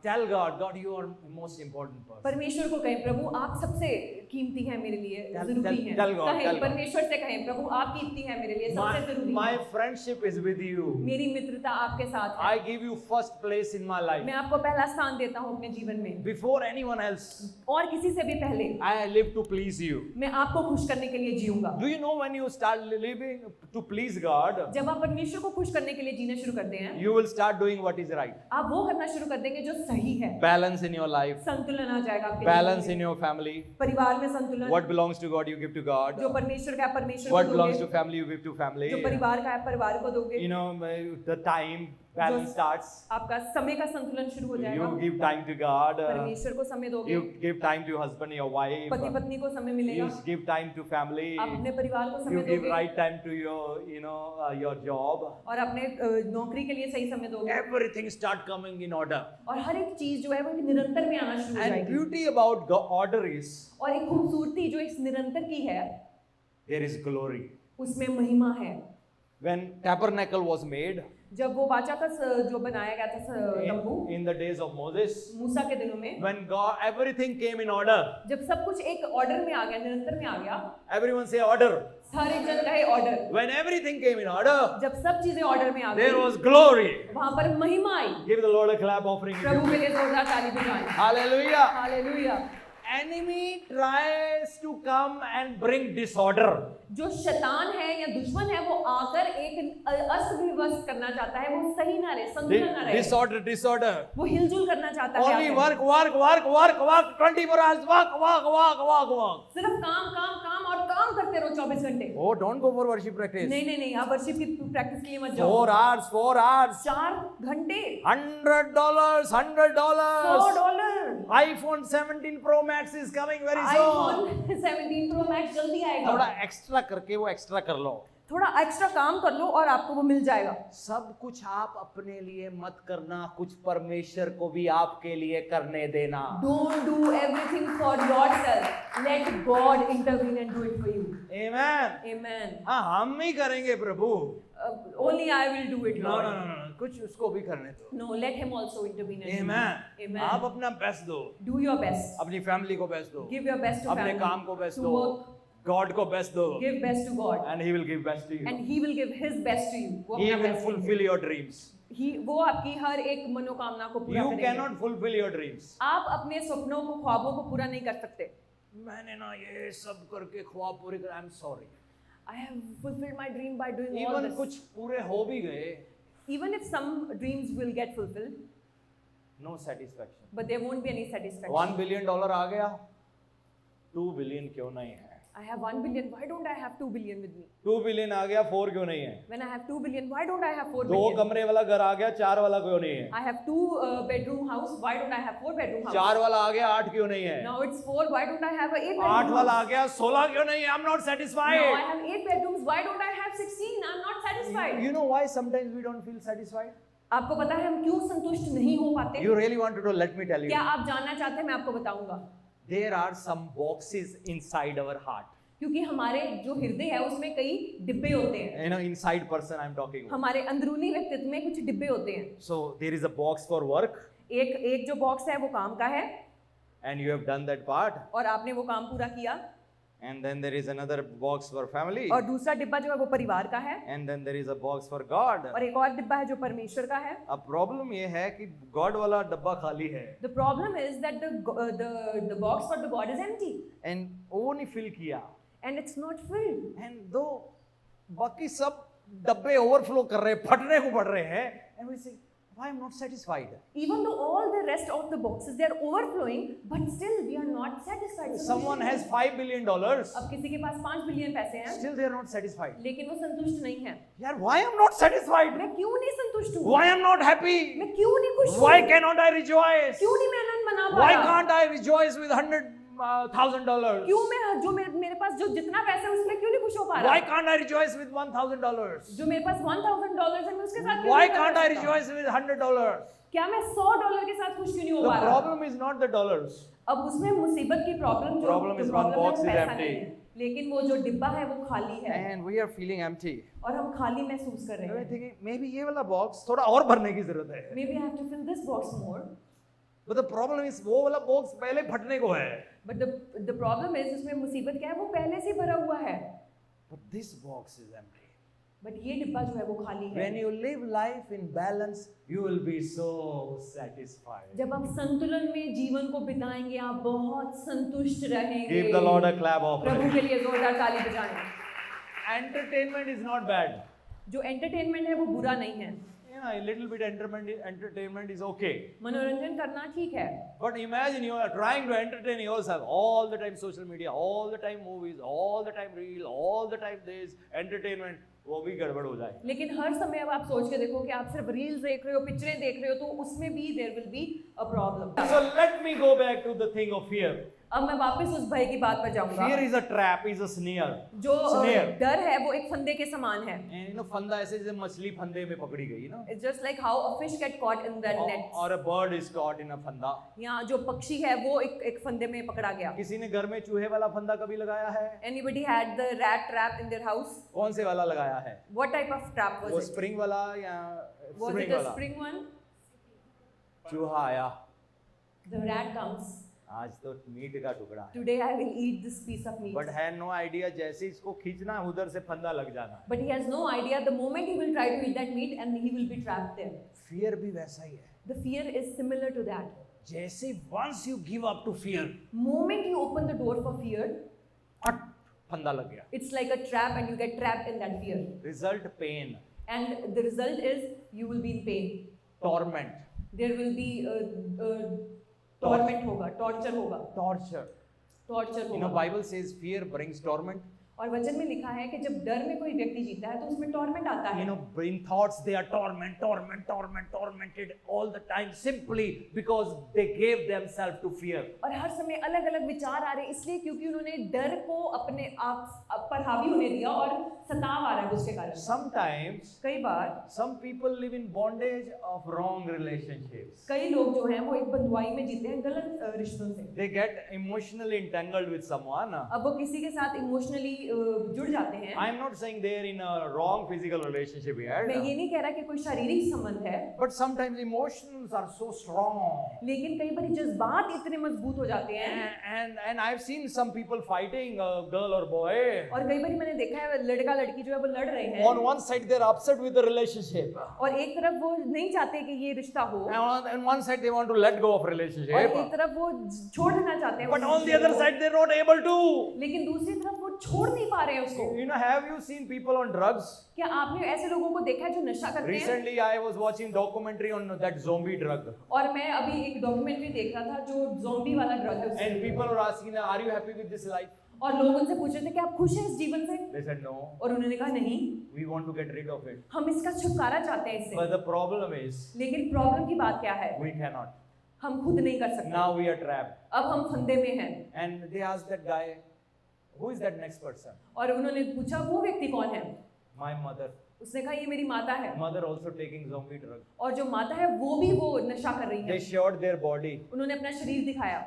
Tell God, God, you are the most important person. परमेश्वर को कहें, प्रभु आप सबसे कीमती हैं मेरे लिए, जरूरी हैं। tell God, कहें, tell God. परमेश्वर से कहें, प्रभु आप कीमती हैं मेरे लिए, सबसे जरूरी My हैं। friendship is with you. मेरी मित्रता आपके साथ है। I give you first place in my life. मैं आपको पहला स्थान देता हूँ अपने जीवन में, Before anyone else, और किसी से भी पहले। I live to please you. मैं आपको खुश करने के लिए जीऊंगा। Do you know when you start living to please God, जब आप परमेश्वर को खुश करने के लिए जीना शुरू करते हैं, you will start doing what is right. आप वो करना शुरू कर देंगे जो सही है। Balance in your life, संतुलन आ जाएगा आपके balance जीवन in में। your family. परिवार में संतुलन। What belongs to God, you give to God. जो परमेश्वर का है परमेश्वर What को belongs दोगे, to family, you give to family. जो परिवार का है परिवार को दोगे। You know, the time balance starts. आपका समय का संतुलन शुरू हो जाएगा। You give time to God. परमेश्वर को समय दोगे, You give time to husband, your wife. पति पत्नी को समय मिलेगा, You give time to family. आप अपने परिवार को You समय give दोगे, right time to your, your job. और अपने नौकरी के लिए सही समय दोगे, Everything start coming in order. और हर एक चीज जो है वो एक निरंतर में आना शुरू हो And जाएगी। beauty about the order is और एक खूबसूरती जो इस निरंतर की है, there is glory. उसमें महिमा है। When tabernacle was made जब वो वाचा का जो बनाया गया था तंबू, in the days of Moses, मूसा के दिनों में, when God everything came in order. जब सब कुछ एक ऑर्डर में आ गया, निरंतर में आ गया, Everyone say order. हर एक जन कहे order. When everything came in order, जब सब चीजें ऑर्डर में आ there गई, was glory. वहां पर महिमा आई। Give the Lord a clap offering. प्रभु के लिए जोरदार ताली बजाएं। Hallelujah. Hallelujah. Enemy tries to come and bring disorder. जो शैतान है या दुश्मन है वो आकर एक अस्त व्यवस्थ करना चाहता है, वो सही ना रहे, संतुलन ना रहे, Disorder. वो हिलजुल करना चाहता है। Only आकर। work. 24 hours. Work. सिर्फ काम और काम करते रहो 24 घंटे। Oh, don't go for worship practice. नहीं, आप वर्शिप की प्रैक्टिस के लिए मत जाओ। 4 hours. 4 घंटे, $100. $100। iPhone 17 Pro Max is coming very soon. iPhone 17 Pro Max जल्दी आएगा। थोड़ा एक्स्ट्रा करके वो एक्स्ट्रा कर लो। थोड़ा एक्स्ट्रा काम कर लो और आपको वो मिल जाएगा। सब कुछ आप अपने लिए मत करना, कुछ परमेश्वर को भी आपके लिए करने देना। Don't do everything for yourself. Let God intervene and do it for you. Amen. Amen. हाँ, हम ही करेंगे प्रभु। Only I will do it, No, Lord. no, कुछ उसको भी करने दो। No, let Him also intervene. And Amen. do it. Amen. आप अपना बेस्ट दो, Do your best. अपनी फैमिली को बेस्ट दो, Give your best to अपने family. काम को बेस्ट To दो, work. गॉड को बेस्ट दो, Give best to God. and He will give best to you. And He will give His best to you. वो He अपना will best fulfill your dreams. वो आपकी हर एक मनोकामना को पूरा You करेंगे। cannot fulfill your dreams. आप अपने सपनों को, ख्वाबों को पूरा नहीं कर सकते। मैंने ना ये सब करके ख्वाब पूरे कर, I'm sorry. I have fulfilled my dream by doing all Even this. कुछ पूरे हो भी गए, Even if some dreams will get fulfilled, no satisfaction. but there won't be any satisfaction. $1 billion आ गया, 2 billion क्यों नहीं है? I have 1 billion. Why don't I have 2 billion with me? 2 billion आ गया, 4 क्यों नहीं है? When I have 2 billion, why don't I have 4 2 billion? कमरे वाला घर आ गया, 4 वाला क्यों नहीं है? I have 2 bedroom house. Why don't I have 4 bedroom house? 4 वाला आ गया, 8 क्यों नहीं है? Now it's 4. Why don't I have a 8 8 bedroom वाला house? आ गया, 16 क्यों नहीं है? I'm not Now I satisfied. have 8 bedrooms. Why don't I have 16? I'm not satisfied. You know why sometimes we don't feel satisfied? आपको पता है हम क्यों संतुष्ट नहीं हो पाते? You really want to know? Let me tell you. क्या आप जानना चाहते हैं? मैं आपको बताऊंगा। There are some boxes inside our heart. क्योंकि हमारे जो हृदय है उसमें कई डिब्बे होते हैं। You know, inside person I'm talking about. हमारे अंदरूनी व्यक्तित्व में कुछ डिब्बे होते हैं। So there is a box for work, एक जो बॉक्स है वो काम का है, and you have done that part. और आपने वो काम पूरा किया। And then there is another box for family. और दूसरा डिब्बा जो है वो परिवार का है, And then there is a box for God. और एक और डिब्बा है जो परमेश्वर का है। अब प्रॉब्लम ये है कि गॉड वाला डब्बा खाली है, The problem is that the box for the God is empty and वो नहीं फिल किया, and it's not filled. and दो बाकी सब डब्बे ओवरफ्लो कर रहे हैं, फटने को पड़ रहे हैं, and we say, why I'm not satisfied? Even though all the rest of the boxes they are overflowing, but still we are not satisfied. Someone has $5 billion, अब किसी के पास 5 बिलियन पैसे हैं, still they are not satisfied. लेकिन वो संतुष्ट नहीं है. यार, why I'm not satisfied? मैं क्यों नहीं संतुष्ट हूँ? Why I'm not happy? मैं क्यों नहीं खुश हूँ? Why cannot I rejoice? क्यों नहीं मैं आनंद मना पा Why रहा? can't I rejoice with $100,000? क्यों मैं जो मेरे पास जो जितना पैसा है उसमें क्यों नहीं खुश हो पा रहा? Why can't I rejoice with $1,000? जो मेरे पास $1,000 है मैं उसके साथ क्यों Why नहीं can't I कर सकता? rejoice with $100? क्या मैं $100 के साथ खुश क्यों नहीं हो The पा रहा? problem is not the dollars. अब उसमें मुसीबत की प्रॉब्लम जो Problem is जो one problem है, box वो is पैसा empty. नहीं है। लेकिन वो जो डिब्बा है वो खाली है And we are feeling empty. और हम खाली महसूस कर रहे I'm हैं. thinking, maybe ये वाला box थोड़ा और भरने की जरूरत है. Maybe I have to fill this box more. But the problem is वो वाला box पहले फटने को है. But the problem is उसमें मुसीबत क्या है वो पहले से भरा हुआ है. But this box is empty. But ये डिब्बा जो है वो खाली है. When you live life in balance, you will be so satisfied. जब आप संतुलन में जीवन को बिताएंगे आप बहुत संतुष्ट रहेंगे. Give the Lord a clap offering. प्रभु के लिए जोरदार ताली बजाएं. Entertainment is not bad. जो एंटरटेनमेंट है वो बुरा नहीं है. Yeah, a little bit entertainment is okay. मनोरंजन करना ठीक है. But imagine you are trying to entertain yourself all the time social media, all the time movies, all the time reel, all the time this entertainment. वो भी गड़बड़ हो जाए. लेकिन हर समय अब आप सोच के देखो कि आप सिर्फ रील्स देख रहे हो, पिक्चरें देख रहे हो, तो उसमें भी there will be a problem. So let me go back to the thing of fear. अब मैं वापस उस भय की बात पर जाऊंगा. Fear is a trap, is a snare. जो Snare. डर है वो एक फंदे के समान है. And you know, फंदा ऐसे जैसे मछली फंदे में पकड़ी गई, ना? It's just like how a fish get caught in that net. और a bird is caught in a फंदा. यहाँ जो पक्षी है वो एक फंदे में पकड़ा गया. किसी ने घर में चूहे वाला फंदा कभी लगाया है? Anybody had the rat trap in their house? कौन से वाला लगाया है? What type of trap वो was it? स्प्रिंग वाला या Was स्प्रिंग it a वाला? spring one? चूहा आया. The rat comes. आज तो मीट का टुकड़ा है. Today I will eat this piece of meat. But had no idea जैसे इसको खींचना उधर से फंदा लग जाना. But he has no idea the moment he will try to eat that meat and he will be trapped there. Fear भी वैसा ही है. The fear is similar to that. जैसे once you give up to fear, Moment you open the door for fear, फट फंदा लग गया. it's like a trap and you get trapped in that fear. Result pain, And the result is you will be in pain. torment, There will be torment होगा, torture होगा, torture. torture You know, होगा. Bible says fear brings torment. और वचन में लिखा है कि जब डर में कोई व्यक्ति जीता है तो उसमें टॉर्मेंट आता है. You know, in thoughts they are tormented all the time simply because they gave themselves to fear. और हर समय अलग अलग विचार आ रहे हैं इसलिए क्योंकि उन्होंने डर को अपने आप पर हावी होने दिया और सताव आ रहा है उसके कारण. Sometimes कई बार some people live in bondage of wrong relationships. कई लोग जो हैं वो एक बंधुआई में जीते हैं गलत रिश्तों से. They get emotionally entangled with someone. अब वो किसी के साथ इमोशनली जुड़ जाते हैं. I am not saying they are in a wrong physical relationship मैं here. ये नहीं कह रहा कि कोई शारीरिक संबंध है, But sometimes emotions are so strong. लेकिन कई बार जज्बात इतने मजबूत हो जाते हैं. And I've seen some people fighting, a girl or boy. और कई बार मैंने देखा है लड़का लड़की जो है वो लड़ रहे हैं. On one side they're upset with the relationship. और एक तरफ वो नहीं चाहते कि ये रिश्ता हो. And on one side they want to let go of और relationship. एक तरफ वो छोड़ देना चाहते हैं. But उस on the रिश्ते other को. side they're not able to. लेकिन दूसरी तरफ वो छोड़ नहीं पा रहे हैं उसको. You know, have you seen people on drugs? क्या आपने ऐसे लोगों को देखा है जो नशा करते हैं? Recently I was watching documentary on that zombie drug. और मैं अभी एक डॉक्यूमेंट्री देख रहा था जो ज़ॉम्बी वाला ड्रग है उससे. And people were asking, are you happy with this life? और लोग उनसे पूछ रहे थे कि आप खुश हैं इस जीवन से? They said no. और उन्होंने कहा नहीं, We want to get rid of it. हम इसका छुटकारा चाहते हैं इससे. But the problem is लेकिन प्रॉब्लम की बात क्या है? we cannot. हम खुद नहीं कर सकते. Now we are trapped. अब हम फंदे में हैं. And they asked that guy, who is that next person? और उन्होंने पूछा वो व्यक्ति कौन है? My mother. उसने कहा ये मेरी माता है. Mother also taking zombie drug. और जो माता है वो भी वो नशा कर रही है. They showed their body. उन्होंने अपना शरीर दिखाया.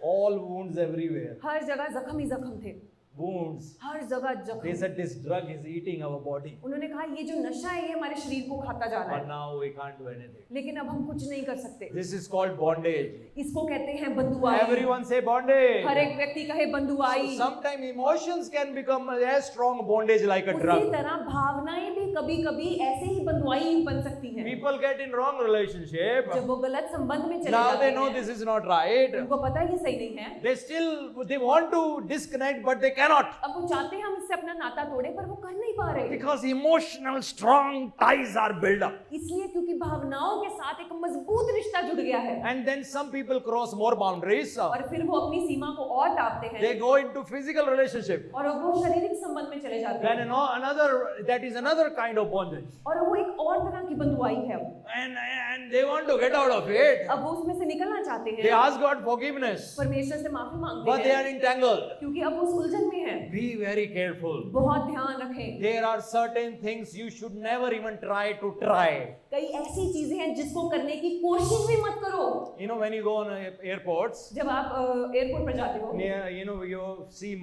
All wounds everywhere. हर जगह जख्म ही जख्म थे. Wounds. हर जगह They जख्म. said this drug is eating our body. उन्होंने कहा ये जो नशा है ये हमारे शरीर को खाता जा रहा But है. now we can't do anything. लेकिन अब हम कुछ नहीं कर सकते. This is called bondage. इसको कहते हैं बंधुआई. Everyone say bondage. हर एक व्यक्ति कहे बंधुआई. Sometimes emotions can become as strong bondage like a उसी drug. तरह भावनाएं भी कभी-कभी ऐसे ही बंधुआई बन सकती हैं. People get in wrong relationship. जब वो गलत संबंध में चले Now जाते they know हैं, this is not right. उनको पता है ये सही नहीं है. They want to disconnect but they cannot. अब वो चाहते हैं हम उससे अपना नाता तोड़े, पर वो कर नहीं पा रहे। Because emotional strong ties are built up. इसलिए क्योंकि भावनाओं के साथ एक मजबूत रिश्ता जुड़ गया है। And then some people cross more boundaries. और फिर वो अपनी सीमा को और टापते हैं। They go into physical relationship. और वो शारीरिक संबंध में चले जाते Then हैं। that is another kind of bondage. और वो एक और तरह की बंधुआई है। And they want to get out of it. अब वो उसमें से निकलना चाहते They हैं। ask God forgiveness. परमेश्वर से माफी मांगते But they हैं। are entangled. क्योंकि अब वो उस उलझन में है। Be very careful. बहुत ध्यान रखें। There are certain things you should never even try to try. कई ऐसी चीजें हैं जिसको करने की कोशिश भी मत करो। You know, when you go on airports, जब आप एयरपोर्ट पर जाते हो, you see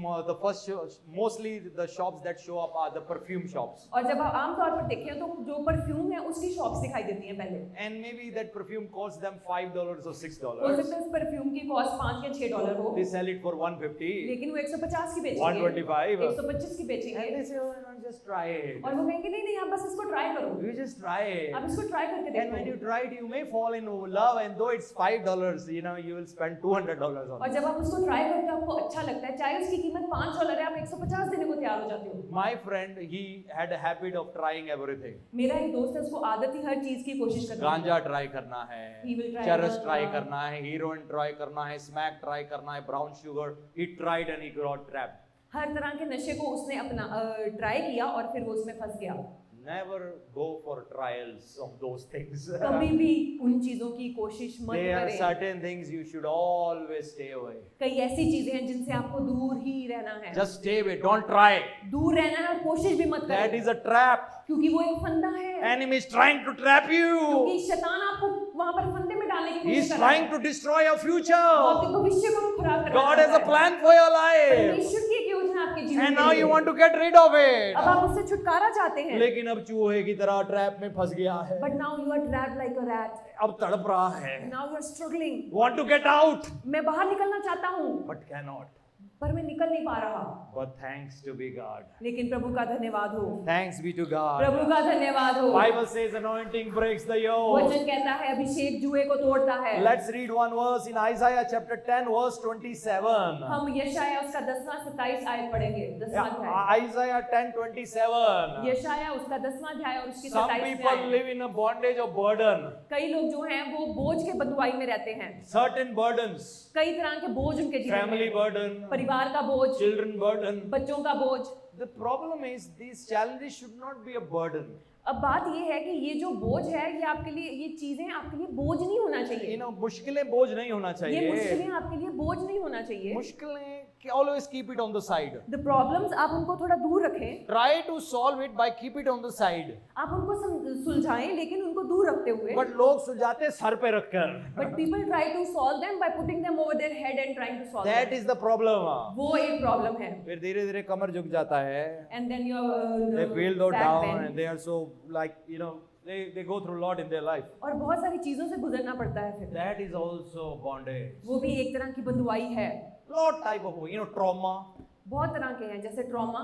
mostly the shops that show up are the perfume shops. और जब आप आमतौर पर देखें तो जो परफ्यूम है उसकी शॉप्स दिखाई देती हैं पहले। And maybe that perfume costs them $5 or हो $6. सकता है उस परफ्यूम की कॉस्ट 5 या 6 डॉलर हो, They sell it for $150, लेकिन वो 150 की बेचेंगे, 125. 125 की बेचेंगे। And they say, oh, no, just try it. और वो कहेंगे नहीं नहीं, आप बस इसको ट्राई करो, You just try it. आप इसको ट्राई करके And when you देखो। try it, you may fall in love, and though it's $5, you will spend $200 on और it. जब आप उसको ट्राई करते हो आपको अच्छा लगता है, चाहे उसकी कीमत $5 है, आप 150 देने को तैयार हो जाते हो। My friend, he had a habit of trying everything. मेरा एक दोस्त है, उसको आदत ही हर चीज की कोशिश करनी है। गांजा ट्राई करना है, He will try चरस ganja. ट्राई करना है, हीरोइन ट्राई करना है, स्मैक ट्राई करना है, brown sugar. He tried and he got trapped. हर तरह के नशे को उसने अपना ट्राई किया और फिर वो उसमें फंस गया। Never go for trials of those things. कभी भी उन चीजों की कोशिश मत There are करें। certain things you should always stay away. कई ऐसी चीजें हैं जिनसे आपको दूर ही रहना है। Just stay away. Don't try. दूर रहना है और कोशिश भी मत That करें, is a trap. क्योंकि वो एक फंदा है। Enemy is trying to trap क्योंकि you. शैतान आपको वहां पर फंदे में डालने की He कोशिश is कर रहा trying है। to destroy your वो future. आपके भविष्य को खराब करना God has a चाहता है। plan for your life. परमेश्वर की एक योजना आपके जीवन And के now लिए you है। want to get rid of it. अब आप उससे छुटकारा चाहते हैं। लेकिन अब चूहे की तरह ट्रैप में फंस गया है. But now you are trapped like a rat. अब तड़प रहा है. Now you are struggling. Want to get out, मैं बाहर निकलना चाहता हूँ, but cannot. पर मैं निकल नहीं पा रहा। But thanks to be God. लेकिन प्रभु का धन्यवाद हो, Thanks be to God. प्रभु का धन्यवाद हो। Bible says anointing breaks the yoke. वचन कहता है अभिषेक जुए को तोड़ता है। Let's read one verse in Isaiah chapter 10 verse 27. हम यशाया उसका 10वां 27 आयत पढ़ेंगे। 10वां अध्याय, Isaiah 10:27. यशाया उसका 10वां अध्याय और उसकी Some 27 people live in a bondage of burden. कई लोग जो हैं वो बोझ के बंधुआई में रहते हैं। Certain burdens. कई तरह के बोझ उनके जीवन Family में, burden. परिवार का बोझ, Children burden. बच्चों का बोझ। The problem is these challenges should not be a burden. अब बात ये है कि ये जो बोझ है ये आपके लिए, ये चीजें आपके लिए बोझ नहीं होना चाहिए। मुश्किलें बोझ नहीं होना ये चाहिए. मुश्किलें आपके लिए बोझ नहीं होना चाहिए। मुश्किलें always keep it on the side. The problems आप उनको थोड़ा दूर रखें, Try to solve it by keep it on the side. आप उनको सुलझाएं लेकिन उनको दूर रखते हुए। But लोग सुलझाते सर पे रखकर. But people try to solve them by putting them over their head and trying to solve That them. is the problem. वो एक प्रॉब्लम है। फिर धीरे धीरे कमर झुक जाता है. And then your They feel though back down pain. and they are so like they go through a lot in their life. और बहुत सारी चीजों से गुजरना पड़ता है फिर। That is also bondage. वो भी एक तरह की बंधुआई है। Lot type of trauma. बहुत तरह के हैं, जैसे trauma,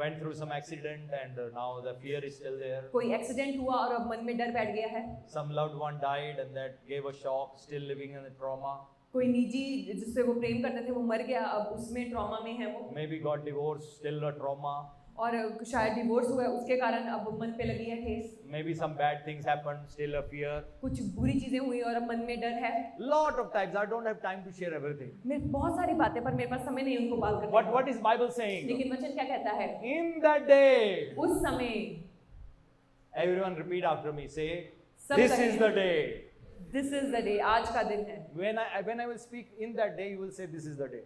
Went through some accident and now the fear is still there. कोई एक्सीडेंट हुआ और अब मन में डर बैठ गया है। Some loved one died and that gave a shock, still living in the trauma. कोई निजी जिससे वो प्रेम करते थे वो मर गया, अब उसमें ट्रॉमा में है वो। Maybe got divorced, still a trauma. और शायद डिवोर्स हुआ है उसके कारण अब मन पे लगी है ठेस। Maybe some bad things happened, still a fear. कुछ बुरी चीजें हुई और अब मन में डर है। Lot of times I don't have time to share everything. मैं बहुत सारी बातें, पर मेरे पास समय नहीं उनको बात करने But का। what is Bible saying? लेकिन वचन क्या कहता है? In that day, उस समय, everyone repeat after me. Say, सब this कहें, is the day. This is the day, आज का दिन है। When I will speak in that day, you will say, this is the day.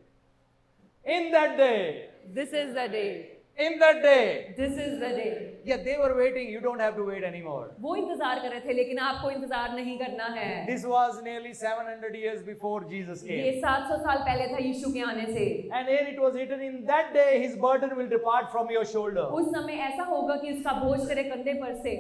In that day. This is the day. In that day. This is the day. Yeah, they were waiting. You don't have to wait anymore. वो इंतजार कर रहे थे लेकिन आपको इंतजार नहीं करना है। This was nearly 700 years before Jesus ये came. 700 साल पहले था यीशु के आने से। And here it was written, in that day his burden will depart from your shoulder. उस समय ऐसा होगा कि उसका बोझ तेरे कंधे पर से।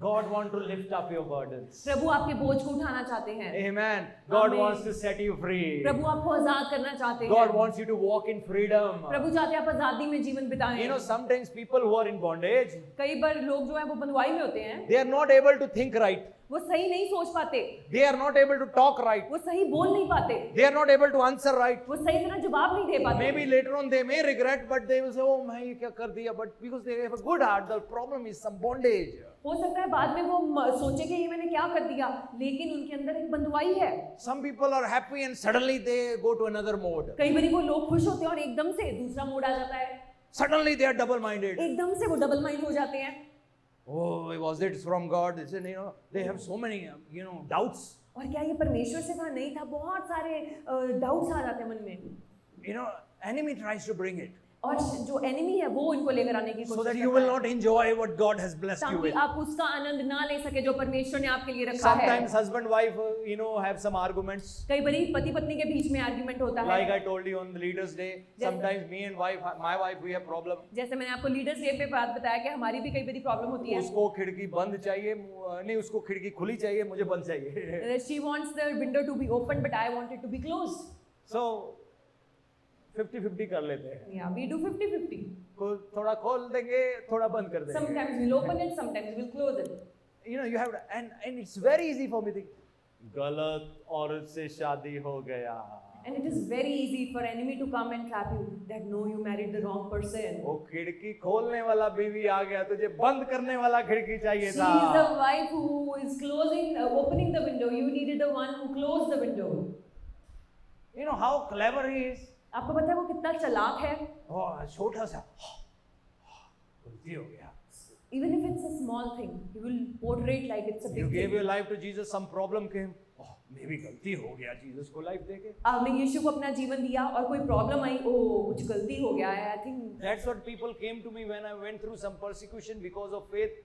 God wants to lift up your burdens. प्रभु आपके बोझ को उठाना चाहते हैं। Amen. God Amen. wants to set you free. प्रभु आपको आजाद करना चाहते हैं। God wants you to walk in freedom. प्रभु चाहते हैं आप आजादी में जीवन बिताएं। Sometimes people who are in bondage, कई बार लोग जो है वो बंधुआई में होते हैं, they are not able to think right. वो सही नहीं सोच पाते, They are not able to talk right. वो सही बोल नहीं पाते, They are not able to answer right. वो सही तरह जवाब नहीं दे पाते। Maybe later on they may regret, but they will say, "Oh, मैं ये क्या कर दिया?" But because they have a good heart, the problem is some bondage. हो सकता है बाद में वो सोचे कि ये मैंने क्या कर दिया, लेकिन उनके अंदर एक बंधुआई है। Some people are happy and suddenly they go to another mode. कई बार वो लोग खुश होते हैं और एकदम से दूसरा मूड आ जाता है, Suddenly they are double-minded. एकदम से वो डबल माइंड हो जाते हैं। Oh, was it from God? They have so many, doubts. और क्या ये परमेश्वर से था? नहीं था, बहुत सारे डाउट्स आ जाते हैं मन में। Enemy tries to bring it और जो एनिमी है वो इनको लेकर आने की so कोशिश that you करता will है, not enjoy what God has blessed you ताकि with. आप उसका आनंद ना ले सके जो परमेश्वर ने आपके लिए रखा है। Sometimes husband wife, have some arguments. कई बार पति पत्नी के बीच में आर्गुमेंट होता Like है। I told you on the Leaders' Day, sometimes me and my wife, we have problem. जैसे मैंने आपको लीडर्स डे पे बात बताया कि हमारी भी कई बार प्रॉब्लम होती है। उसको खिड़की बंद चाहिए, नहीं उसको खिड़की खुली चाहिए, मुझे बंद चाहिए. She wants the window to be open, but I want it to be closed. So 50-50 कर लेते हैं. Yeah, we do 50-50. थोड़ा खोल देंगे, थोड़ा बंद कर देंगे. Sometimes we'll open it, sometimes we'll close it. You have to, and it's very easy for me to think, गलत औरत से शादी हो गया. And it is very easy for enemy to come and trap you that no, you married the wrong person. वो खिड़की खोलने वाला बीवी आ गया, तुझे बंद करने वाला खिड़की चाहिए She था. is the wife who is opening the window. You needed the one who closed the window. You know how clever he is. आपको पता है वो कितना चालाक है? छोटा सा गलती हो गया. Even if it's a small thing, he will portray it like it's a You big gave thing. your life to Jesus, some problem came. मैं भी गलती हो गया जीसस को लाइफ देके. आपने यीशु को अपना जीवन दिया और कोई प्रॉब्लम आई, ओ कुछ गलती हो गया है। I think That's what people came to me when I went through some persecution because of faith.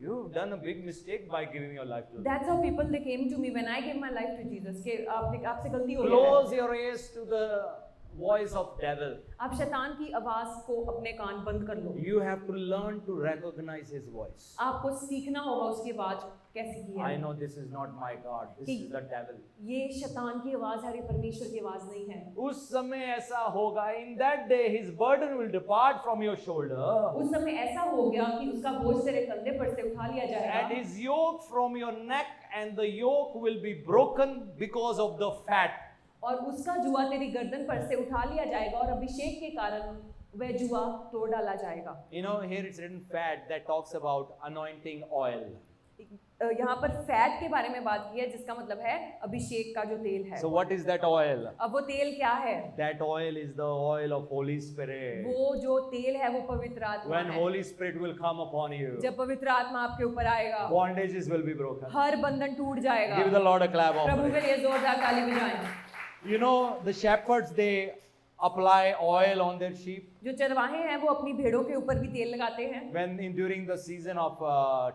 You've done a big mistake by giving your life to him. that's how people they came to me when I gave my life to Jesus कि आपसे गलती हो गई है। Close your ears to the voice of devil. आप शैतान की आवाज को अपने कान बंद कर लो। You have to learn to recognize his voice. आपको सीखना होगा उसकी आवाज कैसी की I है। know this is not my God. This is the devil. ये शैतान की आवाज है और ये परमेश्वर की आवाज नहीं है। उस समय ऐसा होगा. In that day, his burden will depart from your shoulder, उस समय ऐसा हो गया कि उसका बोझ तेरे कंधे पर से उठा लिया and जाएगा his yoke from your neck, and the yoke will be broken because of the fat. और उसका जुआ तेरी गर्दन पर से उठा लिया जाएगा और अभिषेक के कारण वह जुआ तोड़ डाला जाएगा। Here it's written fat that talks about anointing oil. यहाँ पर फैट के बारे में बात की है जिसका मतलब है अभिषेक का जो तेल है। So what is that oil? अब वो तेल क्या है? That oil is the oil of Holy Spirit. वो जो तेल है वो पवित्र आत्मा When है। Holy Spirit will come upon you, जब पवित्र आत्मा आपके ऊपर आएगा, bondages will be broken. हर बंधन टूट जाएगा। Give the Lord a clap Prabhu offering. के लिए जोरदार ताली बजाएं। The shepherds, they apply oil on their sheep जो चरवाहे हैं वो अपनी भेड़ों के ऊपर भी तेल लगाते हैं। during the season of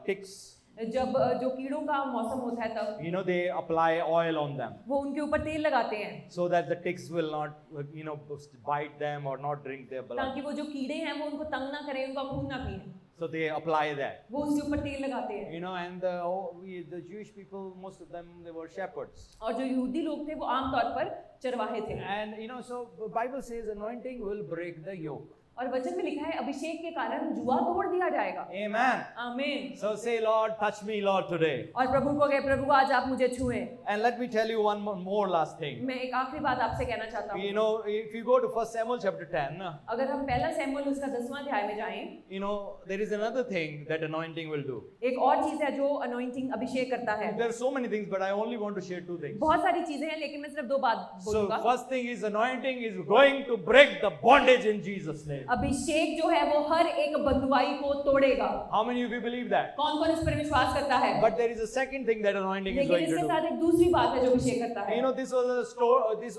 ticks. जब जो कीड़ों का मौसम होता है तब They apply oil on them वो उनके ऊपर तेल लगाते हैं so that the ticks will not, bite them or not drink their blood. ताकि वो जो कीड़े हैं वो उनको तंग ना करें, उनका खून ना पिए। So they apply that. वो उसके ऊपर तेल लगाते हैं। And the Jewish people, most of them, they were shepherds. और जो यहूदी लोग थे वो आमतौर पर चरवाहे थे। And so the Bible says anointing will break the yoke. और वचन में लिखा है अभिषेक के कारण जुआ तोड़ दिया जाएगा। Amen. आमीन। So say, Lord, touch me, Lord, today. और प्रभु को कहे, प्रभु आज आप मुझे छुएं। And let me tell you one more last thing. मैं एक आखिरी बात आपसे कहना चाहता हूँ। If you go to 1 Samuel chapter 10, अगर हम पहला सैमुएल उसका 10वां अध्याय में जाएं, there is another thing that anointing will do. एक और चीज है जो अनॉइंटिंग अभिषेक करता है। There are so many things, but I only want to share 2 things. बहुत सारी चीजें हैं लेकिन मैं सिर्फ 2 बात So बोलूंगा। first thing is anointing is going to break the bondage in Jesus' name. अभिषेक जो है वो हर एक बंधुआई को तोड़ेगा। How many of you believe that? कौन-कौन इस पर विश्वास करता है? But there is a second thing that anointing is लेकिन going to इसके do. साथ एक दूसरी बात है जो अभिषेक करता है। This was a story.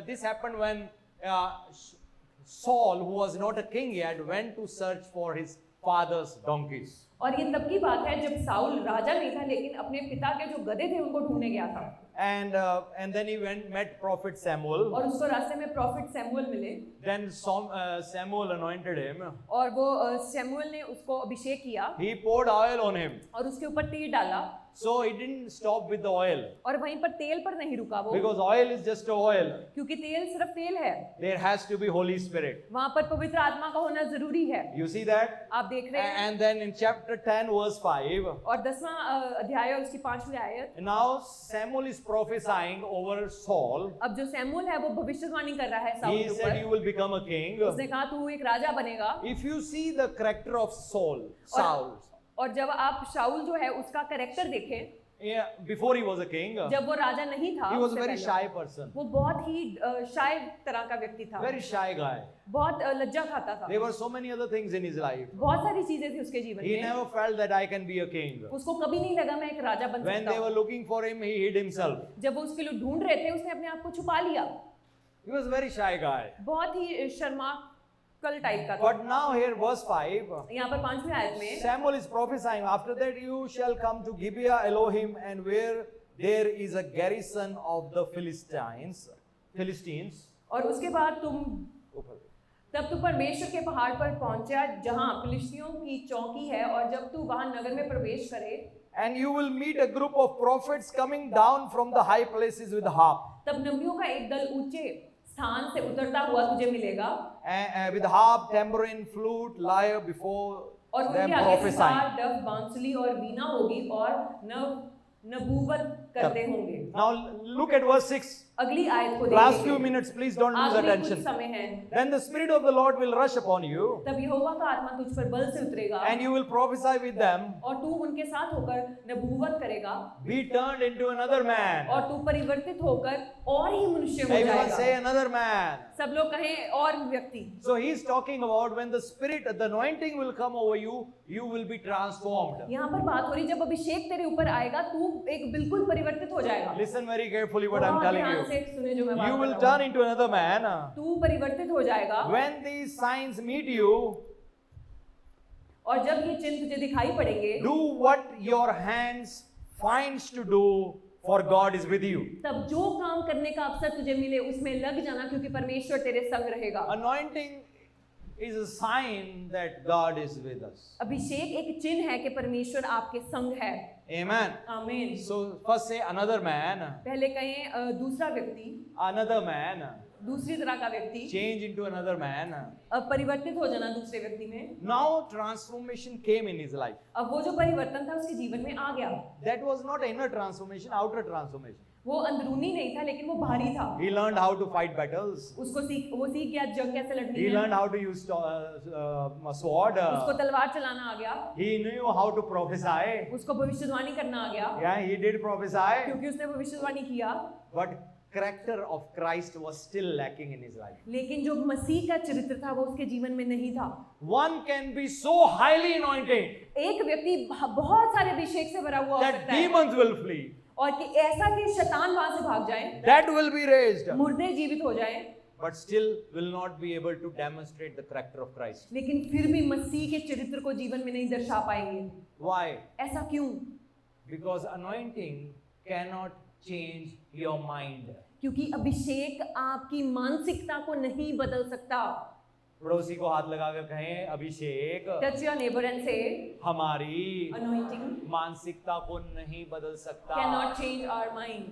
This happened when Saul, who was not a king yet, went to search for his father's donkeys. और ये तब की बात है जब साउल राजा नहीं था लेकिन अपने पिता के जो गधे थे उनको ढूंढने गया था। And then he met prophet Samuel. और उसको रास्ते में प्रॉफिट सैमुएल मिले। Then Samuel anointed him. और वो सैमुएल ने उसको अभिषेक किया। He poured oil on him. और उसके ऊपर तेल डाला। So he didn't stop with the oil. और वहीं पर तेल पर नहीं रुका वो। Because oil is just oil. क्योंकि तेल सिर्फ तेल है। There has to be Holy Spirit. वहाँ पर पवित्र आत्मा का होना जरूरी है। You see that? आप देख रहे हैं। And then in chapter 10 verse 5. और 10वां अध्याय और उसकी 5वीं आयत। Now Samuel is prophesying over Saul. अब जो सैमुअल है वो भविष्यवाणी कर रहा है He साउल के said, "You ऊपर। will become a king." उसने कहा तू एक राजा बनेगा। If you see the character of Saul, और जब आप शाऊल जो है उसका कैरेक्टर देखें, yeah, before he was a king, जब वो राजा नहीं था, he was a उससे very पहले, shy person, वो बहुत ही शाय तरह का व्यक्ति था, very shy guy. बहुत लज्जा खाता था। There were so many other things in his life. बहुत सारी चीजें थी उसके जीवन He में। never felt that I can be a king. उसको कभी नहीं लगा मैं एक राजा बन When सकता they were हूँ। looking for him, he hid himself. जब वो उसके लिए ढूंढ रहे थे, उसने अपने आप को छुपा लिया। He was a very shy guy. बहुत ही शर्माकल टाइप का था। But now here verse 5, यहाँ पर 5वीं आयत में Samuel is prophesying, after that you shall come to Gibeah Elohim, and where there is a garrison of the Philistines. और उसके बाद तब तू परमेश्वर के पहाड़ पर पहुंचा जहां फिलिस्तियों की चौकी है, और जब तू वहां नगर में प्रवेश करे, And you will meet a group of prophets coming down from the high places with harp. तब नबियों का एक दल ऊंचे स्थान से उतरता हुआ तुझे मिलेगा, With harp, tambourine, flute, lyre before और them उनके आगे prophesying. सितार, डफ, बांसुरी और वीणा होगी, और नबूवत करते होंगे। Now look at verse 6. अगली आयत को Last few देखेंगे। minutes, please don't lose आखिरी कुछ attention. समय है। Then the Spirit of the Lord will rush upon you, तब यहोवा का आत्मा तुझ पर बल से उतरेगा, and you will prophesy with them, और तू उनके साथ होकर नबूवत करेगा, be turned into another man. और तू परिवर्तित होकर और ही मनुष्य हो Everyone say जाएगा। another man. सब लोग कहें और व्यक्ति। So he's talking about when the Spirit, the anointing will come over you, you will be transformed. यहाँ पर बात हो रही, जब अभिषेक तेरे ऊपर आएगा, तू एक बिल्कुल परिवर्तित हो जाएगा। Listen very carefully what I'm बहुत telling ध्यान you. से सुने जो मैं बात You कर will रहा turn हूँ। into another man. तू परिवर्तित हो जाएगा, When these signs meet you, और जब ये चिन्ह तुझे दिखाई पड़ेंगे, do what your hands finds to do, for God is with you. तब जो काम करने का अवसर तुझे मिले उसमें लग जाना, क्योंकि परमेश्वर तेरे संग रहेगा। Anointing is a sign that God is with us. अभिषेक एक चिन्ह है कि परमेश्वर आपके संग है। Amen. आमीन। So first say another man, पहले कहें दूसरा व्यक्ति, another man, दूसरी तरह का व्यक्ति, change into another man. अब परिवर्तित हो जाना दूसरे व्यक्ति में। Now transformation came in his life. अब वो जो परिवर्तन था उसके जीवन में आ गया। That was not inner transformation, outer transformation. वो अंदरूनी नहीं था, लेकिन वो बाहरी था। He learned how to fight battles. वो सीख गया जंग कैसे लड़नी He है। learned how to use sword. उसको तलवार चलाना आ गया। He knew how to prophesy. उसको भविष्यवाणी करना आ गया, Yeah, he did prophesy. क्योंकि उसने भविष्यवाणी किया। But character of Christ was still lacking in his life. लेकिन जो मसीह का चरित्र था वो उसके जीवन में नहीं था। One can be so highly anointed एक व्यक्ति बहुत सारे अभिषेक से भरा हुआ हो that सकता है, demons will flee. और कि ऐसा कि शैतान वहां से भाग जाए, That will be raised. मुर्दे जीवित हो जाएं, But still will not be able to demonstrate the character of Christ. लेकिन फिर भी मसीह के चरित्र को जीवन में नहीं दर्शा पाएंगे। Why? ऐसा क्यों? Because anointing cannot change your mind. क्योंकि अभिषेक आपकी मानसिकता को नहीं बदल सकता। पड़ोसी को हाथ लगाकर कहें, Abhishek touch your neighbour and say, हमारी अनॉइंटिंग मानसिकता को नहीं बदल सकता. Can not change our mind.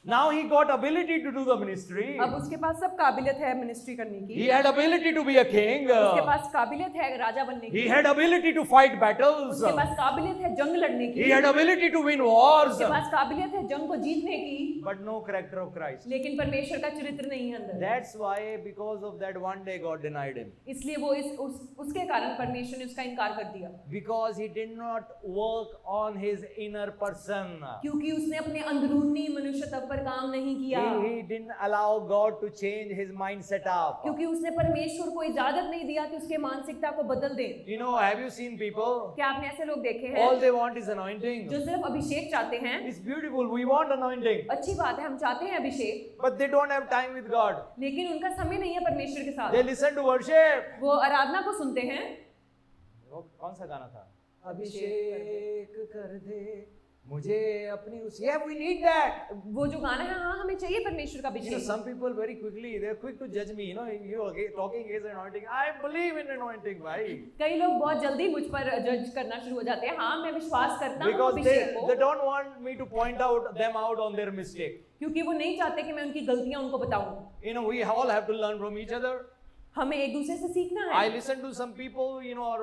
Now he got ability to do the ministry. अब उसके पास सब काबिलियत है मिनिस्ट्री करने की। He had ability to be a king. उसके पास काबिलियत है राजा बनने की। He had ability to fight battles. उसके पास काबिलियत है जंग लड़ने की। He had ability to win wars. उसके पास काबिलियत है जंग को जीतने की। But no character of Christ. लेकिन परमेश्वर का चरित्र नहीं है अंदर। That's why, because of that, one day God denied him. इसलिए वो उसके कारण परमेश्वर ने उसका इनकार कर दिया, Because he did not work on his inner person. क्योंकि उसने अपने अंदरूनी मनुष्य तत्व पर काम नहीं किया। He didn't allow God to change his mindset up. क्योंकि उसने परमेश्वर को इजाजत नहीं दिया कि उसके मानसिकता को बदल दे। You know, have you seen people? क्या आपने ऐसे लोग देखे हैं All they want is anointing. जो सिर्फ अभिषेक चाहते हैं? It's beautiful. We want anointing. अच्छी बात है, हम चाहते हैं अभिषेक, But they don't have time with God. लेकिन उनका समय नहीं है परमेश्वर के साथ। They listen to worship. वो आराधना को सुनते हैं। वो कौन सा गाना था? अभिषेक कर दे मुझे अपनी उस, yeah, we need that. वो जो गाना है, हाँ हमें चाहिए परमेश्वर का You know, Abhishek. some people very quickly, they're quick to judge me. You know, you are talking against anointing. I believe in anointing, भाई. कई लोग बहुत जल्दी मुझ पर जज करना शुरू हो जाते हैं। हाँ मैं विश्वास करता हूँ Because अभिषेक को, they don't want me to point them out on their mistake. क्योंकि वो नहीं चाहते कि मैं उनकी गलतियां उनको बताऊं। You know, we all have to learn from each other. हमें एक दूसरे से सीखना I है। listen to some people, or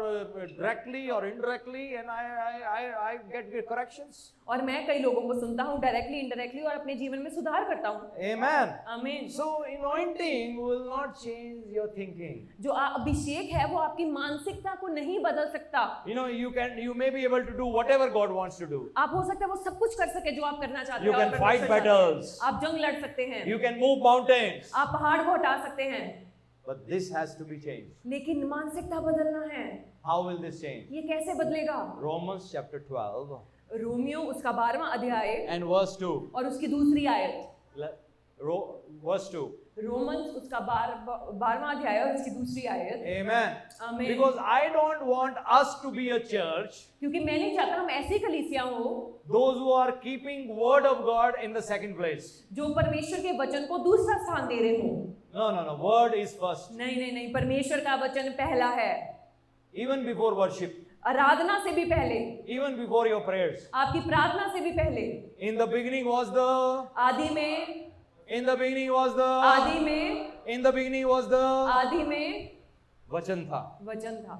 directly or indirectly, and I get corrections. और मैं कई लोगों को सुनता हूँ डायरेक्टली इनडायरेक्टली और अपने जीवन में सुधार करता हूँ। Amen. आमीन। So anointing will not change your thinking. जो अभिषेक है वो आपकी मानसिकता को नहीं बदल सकता। You may be able to do whatever God wants to do. आप हो सकता है वो सब कुछ कर सके जो आप करना चाहते You हैं। can fight battles. आप जंग लड़ सकते हैं। You can move mountains. आप पहाड़ को हटा सकते हैं। But this has to be changed. लेकिन मानसिकता बदलना है। How will this change? ये कैसे बदलेगा? Romans chapter 12 रोमियो उसका 12वां अध्याय and verse 2. और उसकी दूसरी आयत। Verse 2. रोमन्स उसका 12वां अध्याय और उसकी दूसरी आयत। Amen. Amen. Because I don't want us to be a church, क्योंकि मैं नहीं चाहता हम ऐसी कलीसिया हो those who are keeping word of God in the second place. जो परमेश्वर के वचन को दूसरा स्थान दे रहे हो। No. Word is first. नहीं, परमेश्वर का वचन पहला है। Even before worship. आराधना से भी पहले, Even before your prayers. आपकी प्रार्थना से भी पहले। In the beginning was the. आदि में, In the beginning was the. आदि में, In the beginning was the. आदि में वचन था. वचन था।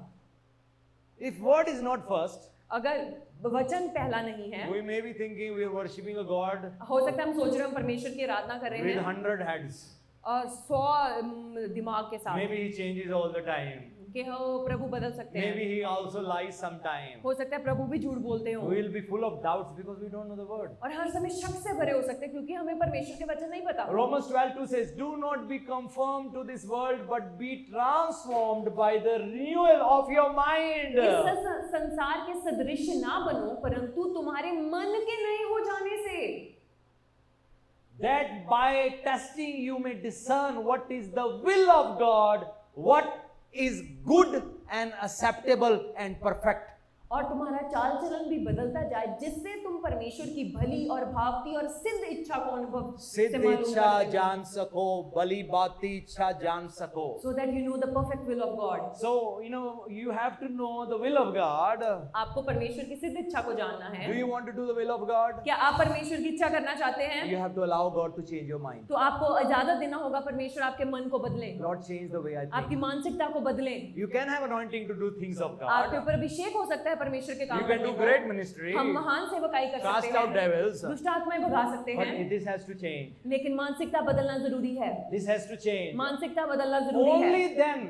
If word is not first, अगर वचन पहला नहीं है, we may be thinking we are worshipping a God हो सकता है हम सोच रहे हैं हम परमेश्वर की आराधना कर रहे with हैं 100 heads. और 100 दिमाग के साथ Maybe he changes all the time. कि हो प्रभु बदल सकते हैं। Maybe he also lies sometime. हो सकता है प्रभु भी झूठ बोलते हो। We will be full of doubts because we don't know the word. और हर समय शक से भरे हो सकते हैं क्योंकि हमें परमेश्वर के वचन नहीं पता। Romans 12:2 says, "Do not be conformed to this world, but be transformed by the renewal of your mind." इस संसार के सदृश ना बनो परंतु तुम्हारे मन के नए हो जाने से, that by testing you may discern what is the will of God, what is good and acceptable and perfect. और तुम्हारा चाल चलन भी बदलता जाए जिससे तुम परमेश्वर की भली और भावती और सिद्ध इच्छा को अनुभव से सिद्ध मालूम इच्छा करते हो। जान सको, भली बाती इच्छा जान सको. So that you know the perfect will of God. So, you have to know the will of God. आपको परमेश्वर की सिद्ध इच्छा को जानना है। Do you want to do the will of God? क्या आप परमेश्वर की इच्छा करना चाहते हैं? You have to allow God to change your mind. तो आपको इजाजत देना होगा परमेश्वर आपके मन को बदले, Lord, change the way I आपकी think. मानसिकता को बदले। You can have anointing to do things of आपके God. ऊपर अभिषेक हो सकता है परमेश्वर के काम You can करने do का। great ministry. हम महान सेवकाई कर Cast सकते out हैं, devils. दुष्ट आत्माएं भगा सकते But हैं, this has to change. लेकिन मानसिकता बदलना जरूरी है। This has to change. मानसिकता बदलना जरूरी है। Only then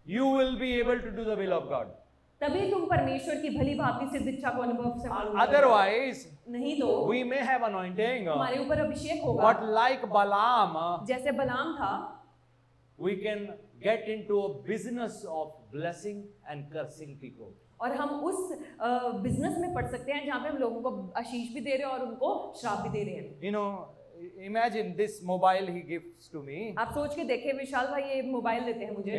you will be able to do the will of God. तभी तुम परमेश्वर की भली भांति सिद्ध इच्छा को अनुभव से मालूम करोगे। Otherwise, नहीं तो we may have anointing, हमारे ऊपर अभिषेक होगा, but like Balaam, जैसे बलाम था, we can get into a business of blessing and cursing people. और हम उस बिजनेस में पढ़ सकते हैं जहाँ पे हम लोगों को आशीष भी दे रहे हैं और उनको श्राप भी दे रहे हैं। Imagine this mobile he gives to me, आप सोच के देखें विशाल भाई ये मोबाइल देते हैं मुझे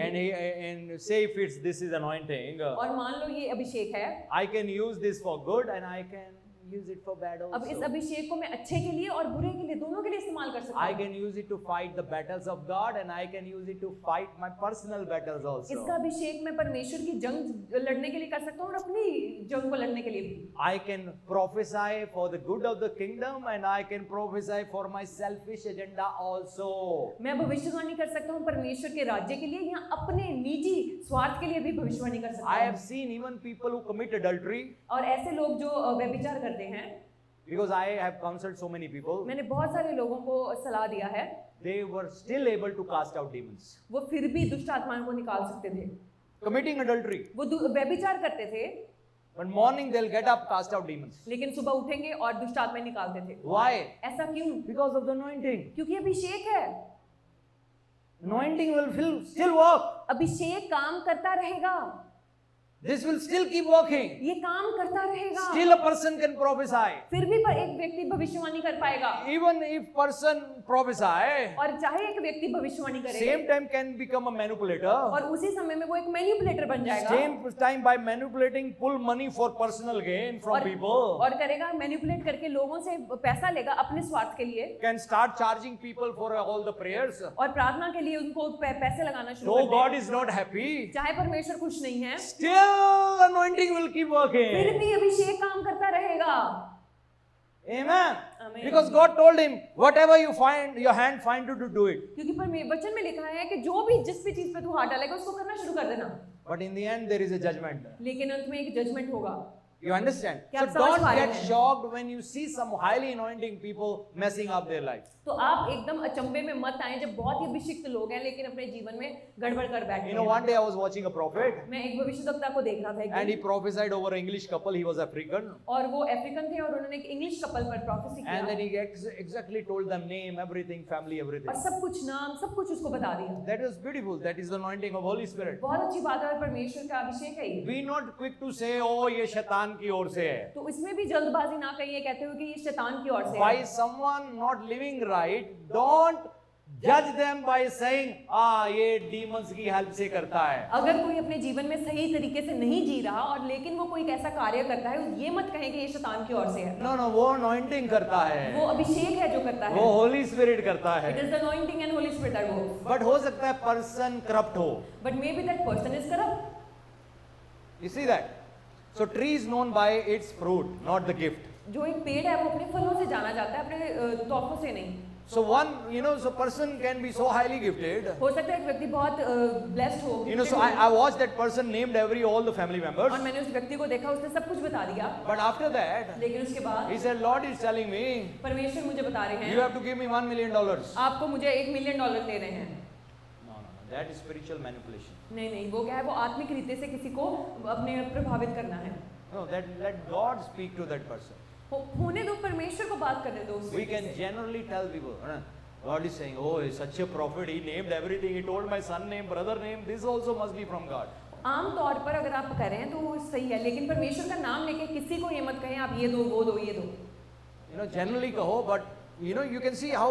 and say if this is anointing, और मान लो ये अभिषेक है, I can use this for good and I can use it for bad अब इस also. अभिषेक को मैं अच्छे के लिए और बुरे के लिए दोनों के लिए इस्तेमाल कर सकता I हूँ। can use it to fight the battles of God and I can use it to fight my personal battles इसका also. अभिषेक मैं परमेश्वर की जंग लड़ने के लिए कर सकता हूँ और अपनी जंग को लड़ने के लिए भी। I can prophesy for the good of the kingdom and I can prophesy for my selfish agenda also. मैं भविष्यवाणी कर सकता हूँ परमेश्वर के राज्य के लिए या अपने निजी स्वार्थ के लिए भी भविष्यवाणी कर सकता I हूँ। have seen even people who commit adultery, और ऐसे लोग जो व्यभिचार करते हैं, because I have counseled so many people, मैंने बहुत सारे लोगों को सलाह दिया है, they were still able to cast out demons. वो फिर भी दुष्ट आत्माओं को निकाल सकते थे। Committing adultery, वो व्यभिचार करते थे but morning they'll get up, cast out demons. लेकिन सुबह उठेंगे और दुष्ट आत्माएं निकालते थे। Why? ऐसा क्यों? Because of the anointing. क्योंकि अभिषेक है। Anointing will still work. अभिषेक काम करता रहेगा, This will still keep working. ये काम करता रहेगा। Still a person can prophesy. फिर भी एक व्यक्ति भविष्यवाणी कर पाएगा, Even if person prophesy, और चाहे एक व्यक्ति भविष्यवाणी करे same time can become a manipulator. और उसी समय में वो एक मैनिपुलेटर बन जाएगा Same time by manipulating pull money for personal gain from people. और करेगा मैनिपुलेट करके लोगों से पैसा लेगा अपने स्वार्थ के लिए Can start charging people for all the prayers. और प्रार्थना के लिए उनको पैसे लगाना शुरू Though कर God देगा। is not happy, चाहे परमेश्वर खुश नहीं है, still anointing will keep फिर working. भी अभिषेक काम करता रहेगा। Amen. Amen. Because God told him, whatever you find your hand find to do it. क्योंकि वचन में लिखा है कि जो भी जिस भी चीज पे तू हाथ डालेगा उसको करना शुरू कर देना, But in the end, there is a judgment. लेकिन अंत में एक जजमेंट होगा। You understand? क्या So आप समझ don't पा रहे get हैं? shocked when you see some highly anointing people messing up their life. तो आप एकदम अचंभे में मत आए जब बहुत ही अभिषिक्त लोग हैं लेकिन अपने जीवन में गड़बड़ कर बैठे You know, हैं। one day I was watching a prophet मैं एक भविष्यद्वक्ता को देख रहा था एक and he दिन, prophesied over an English couple. He was African. और वो अफ्रीकन थे और उन्होंने एक इंग्लिश कपल पर प्रोफेसी And then किया he exactly told them name, everything, family, everything. और सब कुछ नाम सब कुछ उसको बता दिया। That was beautiful. That is the anointing of Holy Spirit. बहुत अच्छी बात है और परमेश्वर का अभिषेक है ये। Be not quick to say, oh, ये शैतान की ओर से है. तो इसमें भी जल्दबाजी ना करिए कहते हो कि ये शैतान की ओर से By है। someone not living right, don't judge them by saying, ये demons की help से करता है. अगर कोई अपने जीवन में सही तरीके से नहीं जी रहा और लेकिन वो कोई ऐसा कार्य करता है, ये मत कहें कि ये शैतान की ओर से है। No, वो anointing करता है. वो अभिषेक है जो करता वो है। Holy Spirit करता It है. is the anointing and Holy Spirit that works. But हो सकता है person corrupt हो. But maybe that person is corrupt. You see that? So tree is known by its fruit, not the gift. जो एक पेड़ है वो अपने फलों से जाना जाता है, अपने तोहफों से नहीं। So one, so person can be so highly gifted. हो सकता है एक व्यक्ति बहुत ब्लेस्ड हो, So gifted हो, I watched that person named all the family members. और मैंने उस व्यक्ति को देखा, उसने सब कुछ बता दिया। But after that, लेकिन उसके बाद he said, Lord is telling me, परमेश्वर मुझे बता रहे you हैं, have to give me $1 million. No, आपको मुझे $1 मिलियन दे रहे हैं। that is spiritual manipulation. नहीं, वो क्या है, वो आत्मिक रीति से किसी को अपने प्रभावित करना है। No, let God speak to that person. होने दो, परमेश्वर को बात करने दो उस We व्यक्ति can से। generally tell people, God is saying, oh, he's such a prophet, he named everything, he told my son name, brother name, this also must be from God. आम तौर पर अगर आप करें तो वो सही है, लेकिन परमेश्वर का नाम लेके किसी को ये मत कहें आप ये दो वो दो ये दो। Generally कहो, but you can see how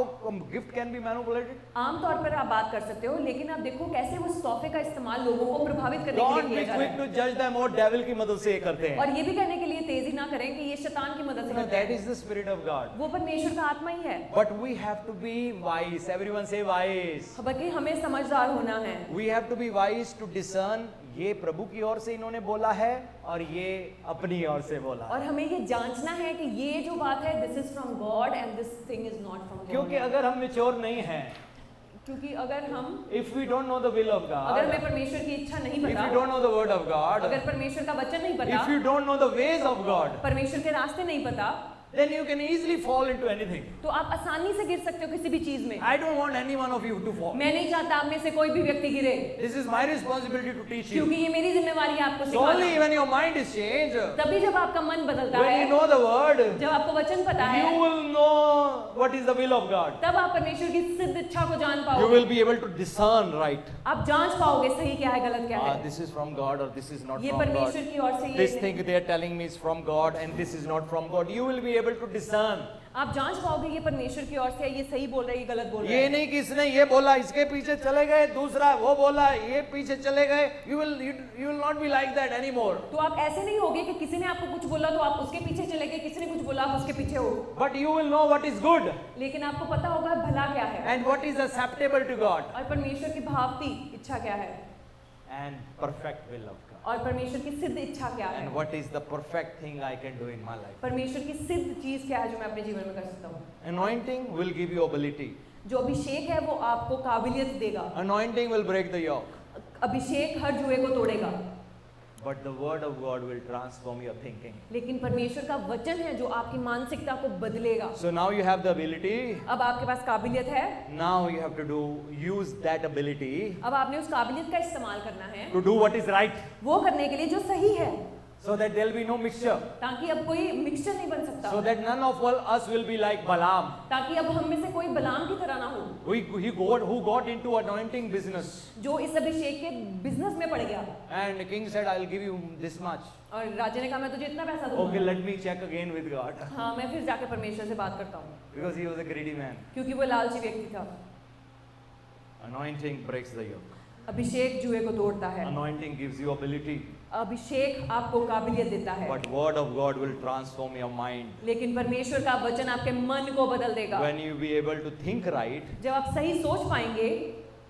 gift can be manipulated. आम तौर पर आप बात कर सकते हो, लेकिन आप देखो कैसे उस तोहफे का इस्तेमाल लोगों को प्रभावित करने के Don't लिए be किया जा quick रहा है। to judge them, और devil की मदद से ये करते हैं. और ये भी कहने के लिए तेजी ना करें कि ये शैतान की मदद से No, करते that हैं। is the spirit of God. वो परमेश्वर का आत्मा ही है। But we have to be wise. Everyone say wise. बल्कि हमें समझदार होना है। We have to be wise to discern. ये प्रभु की ओर से इन्होंने बोला है और ये अपनी ओर से बोला है. और हमें ये जांचना है कि ये जो बात है this is from God and this thing is not from God. क्योंकि अगर हम मेच्योर नहीं हैं, क्योंकि अगर हम if we don't know the will of God, अगर हमें परमेश्वर की इच्छा नहीं if पता, you don't know the word of God, अगर परमेश्वर का वचन नहीं पता, if you don't know the ways of God, परमेश्वर के रास्ते नहीं पता, then you can easily fall into anything. तो आप आसानी से गिर सकते हो किसी भी चीज में। I don't want any one of you to fall. मैं नहीं चाहता आप में से कोई भी व्यक्ति गिरे, This is my responsibility to teach you. क्योंकि ये मेरी जिम्मेवारी है आपको So only सिखाना। when your mind is changed, तभी जब आपका मन बदलता when है, you know the word, जब आपको वचन पता है, you will know what is the will of God. तब आप परमेश्वर की सिद्ध इच्छा को जान You पाओगे। will be able to discern right. आप जांच पाओगे सही क्या है गलत क्या है। This is from God or this is not ये from God. परमेश्वर की ओर से This ये thing they are telling me is from God and this is not from God. You will be able to discern. आप जांच पाओगे ये परमेश्वर की ओर से है, ये सही बोल रहा है, ये गलत बोल रहा ये है। नहीं कि इसने ये बोला इसके पीछे चले गए, दूसरा वो बोला ये पीछे चले गए. You will not be like that anymore. तो आप ऐसे नहीं होगे कि किसी ने आपको कुछ बोला तो आप उसके पीछे चले गए, किसी ने कुछ बोला आप उसके पीछे हो। But you will know what is good लेकिन आपको पता होगा भला क्या है and what is acceptable to God और परमेश्वर की भावती इच्छा क्या है and perfect will of God. और परमेश्वर की सिद्ध इच्छा क्या है, And what is the perfect thing I can do in my life. परमेश्वर की सिद्ध चीज क्या है जो मैं अपने जीवन में कर सकता हूँ। Anointing will give you ability. जो अभिषेक है वो आपको काबिलियत देगा, Anointing will break the yoke. अभिषेक हर जुए को तोड़ेगा, But the word of God will transform your thinking. लेकिन परमेश्वर का वचन है जो आपकी मानसिकता को बदलेगा। So now you have the ability. अब आपके पास काबिलियत है, Now you have to use that ability अब आपने उस काबिलियत का इस्तेमाल करना है to do what is right, वो करने के लिए जो सही है, so that there will be no mixture, ताकि अब कोई मिक्सचर नहीं बन सकता, so that none of us will be like Balaam, ताकि अब हम में से कोई बलाम की तरह ना हो who got into anointing business, जो इस अभिषेक के बिजनेस में पड़ गया। and the king said, "I'll give you this much." और राजा ने कहा मैं तुझे इतना पैसा Okay, दूंगा। let me check again with God, हाँ, मैं फिर जाके परमेश्वर से बात करता हूँ, because he was a greedy man. क्योंकि वो लालची व्यक्ति था। Anointing breaks the yoke. अभिषेक जुए को तोड़ता है, Anointing gives you ability, अभिषेक आपको काबिलियत देता है, but word of God will transform your mind. लेकिन परमेश्वर का वचन आपके मन को बदल देगा। When you be able to think right, जब आप सही सोच पाएंगे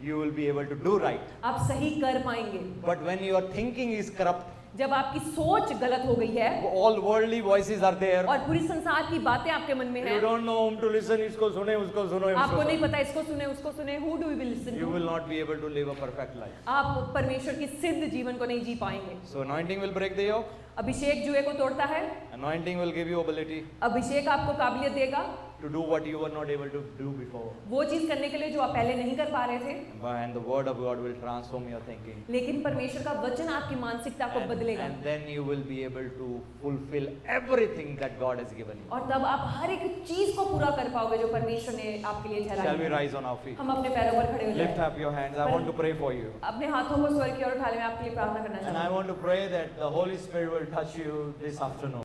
you will be able to do right. आप सही कर पाएंगे, But when your thinking is corrupt, जब आपकी सोच गलत हो गई है all worldly voices are there. और पूरी संसार की बातें आपके मन में You हैं, don't know whom to listen. इसको सुने, उसको सुनो, आपको नहीं इसको पता इसको सुने उसको सुने, who do you listen You to? will not be able to live a perfect life. आप परमेश्वर की सिद्ध जीवन को नहीं जी पाएंगे। So anointing will break the yoke. अभिषेक जुए को तोड़ता है, Anointing will give you ability अभिषेक आपको काबिलियत देगा to do what you were not able to do before. वो चीज करने के लिए जो आप पहले नहीं कर पा रहे थे, And the word of God will transform your thinking. लेकिन परमेश्वर का वचन आपकी मानसिकता को बदलेगा And then you will be able to fulfill everything that God has given you. और तब आप हर एक चीज को पूरा कर पाओगे जो परमेश्वर ने आपके लिए Shall we ठहराई है। rise on our feet? हम अपने पैरों पर खड़े हो Lift जाएं, up your hands. I want to pray for you. अपने हाथों को स्वर्ग की ओर उठा लें, मैं आपके लिए प्रार्थना करना And I चाहूंगा। want to pray that the Holy Spirit will touch you this afternoon.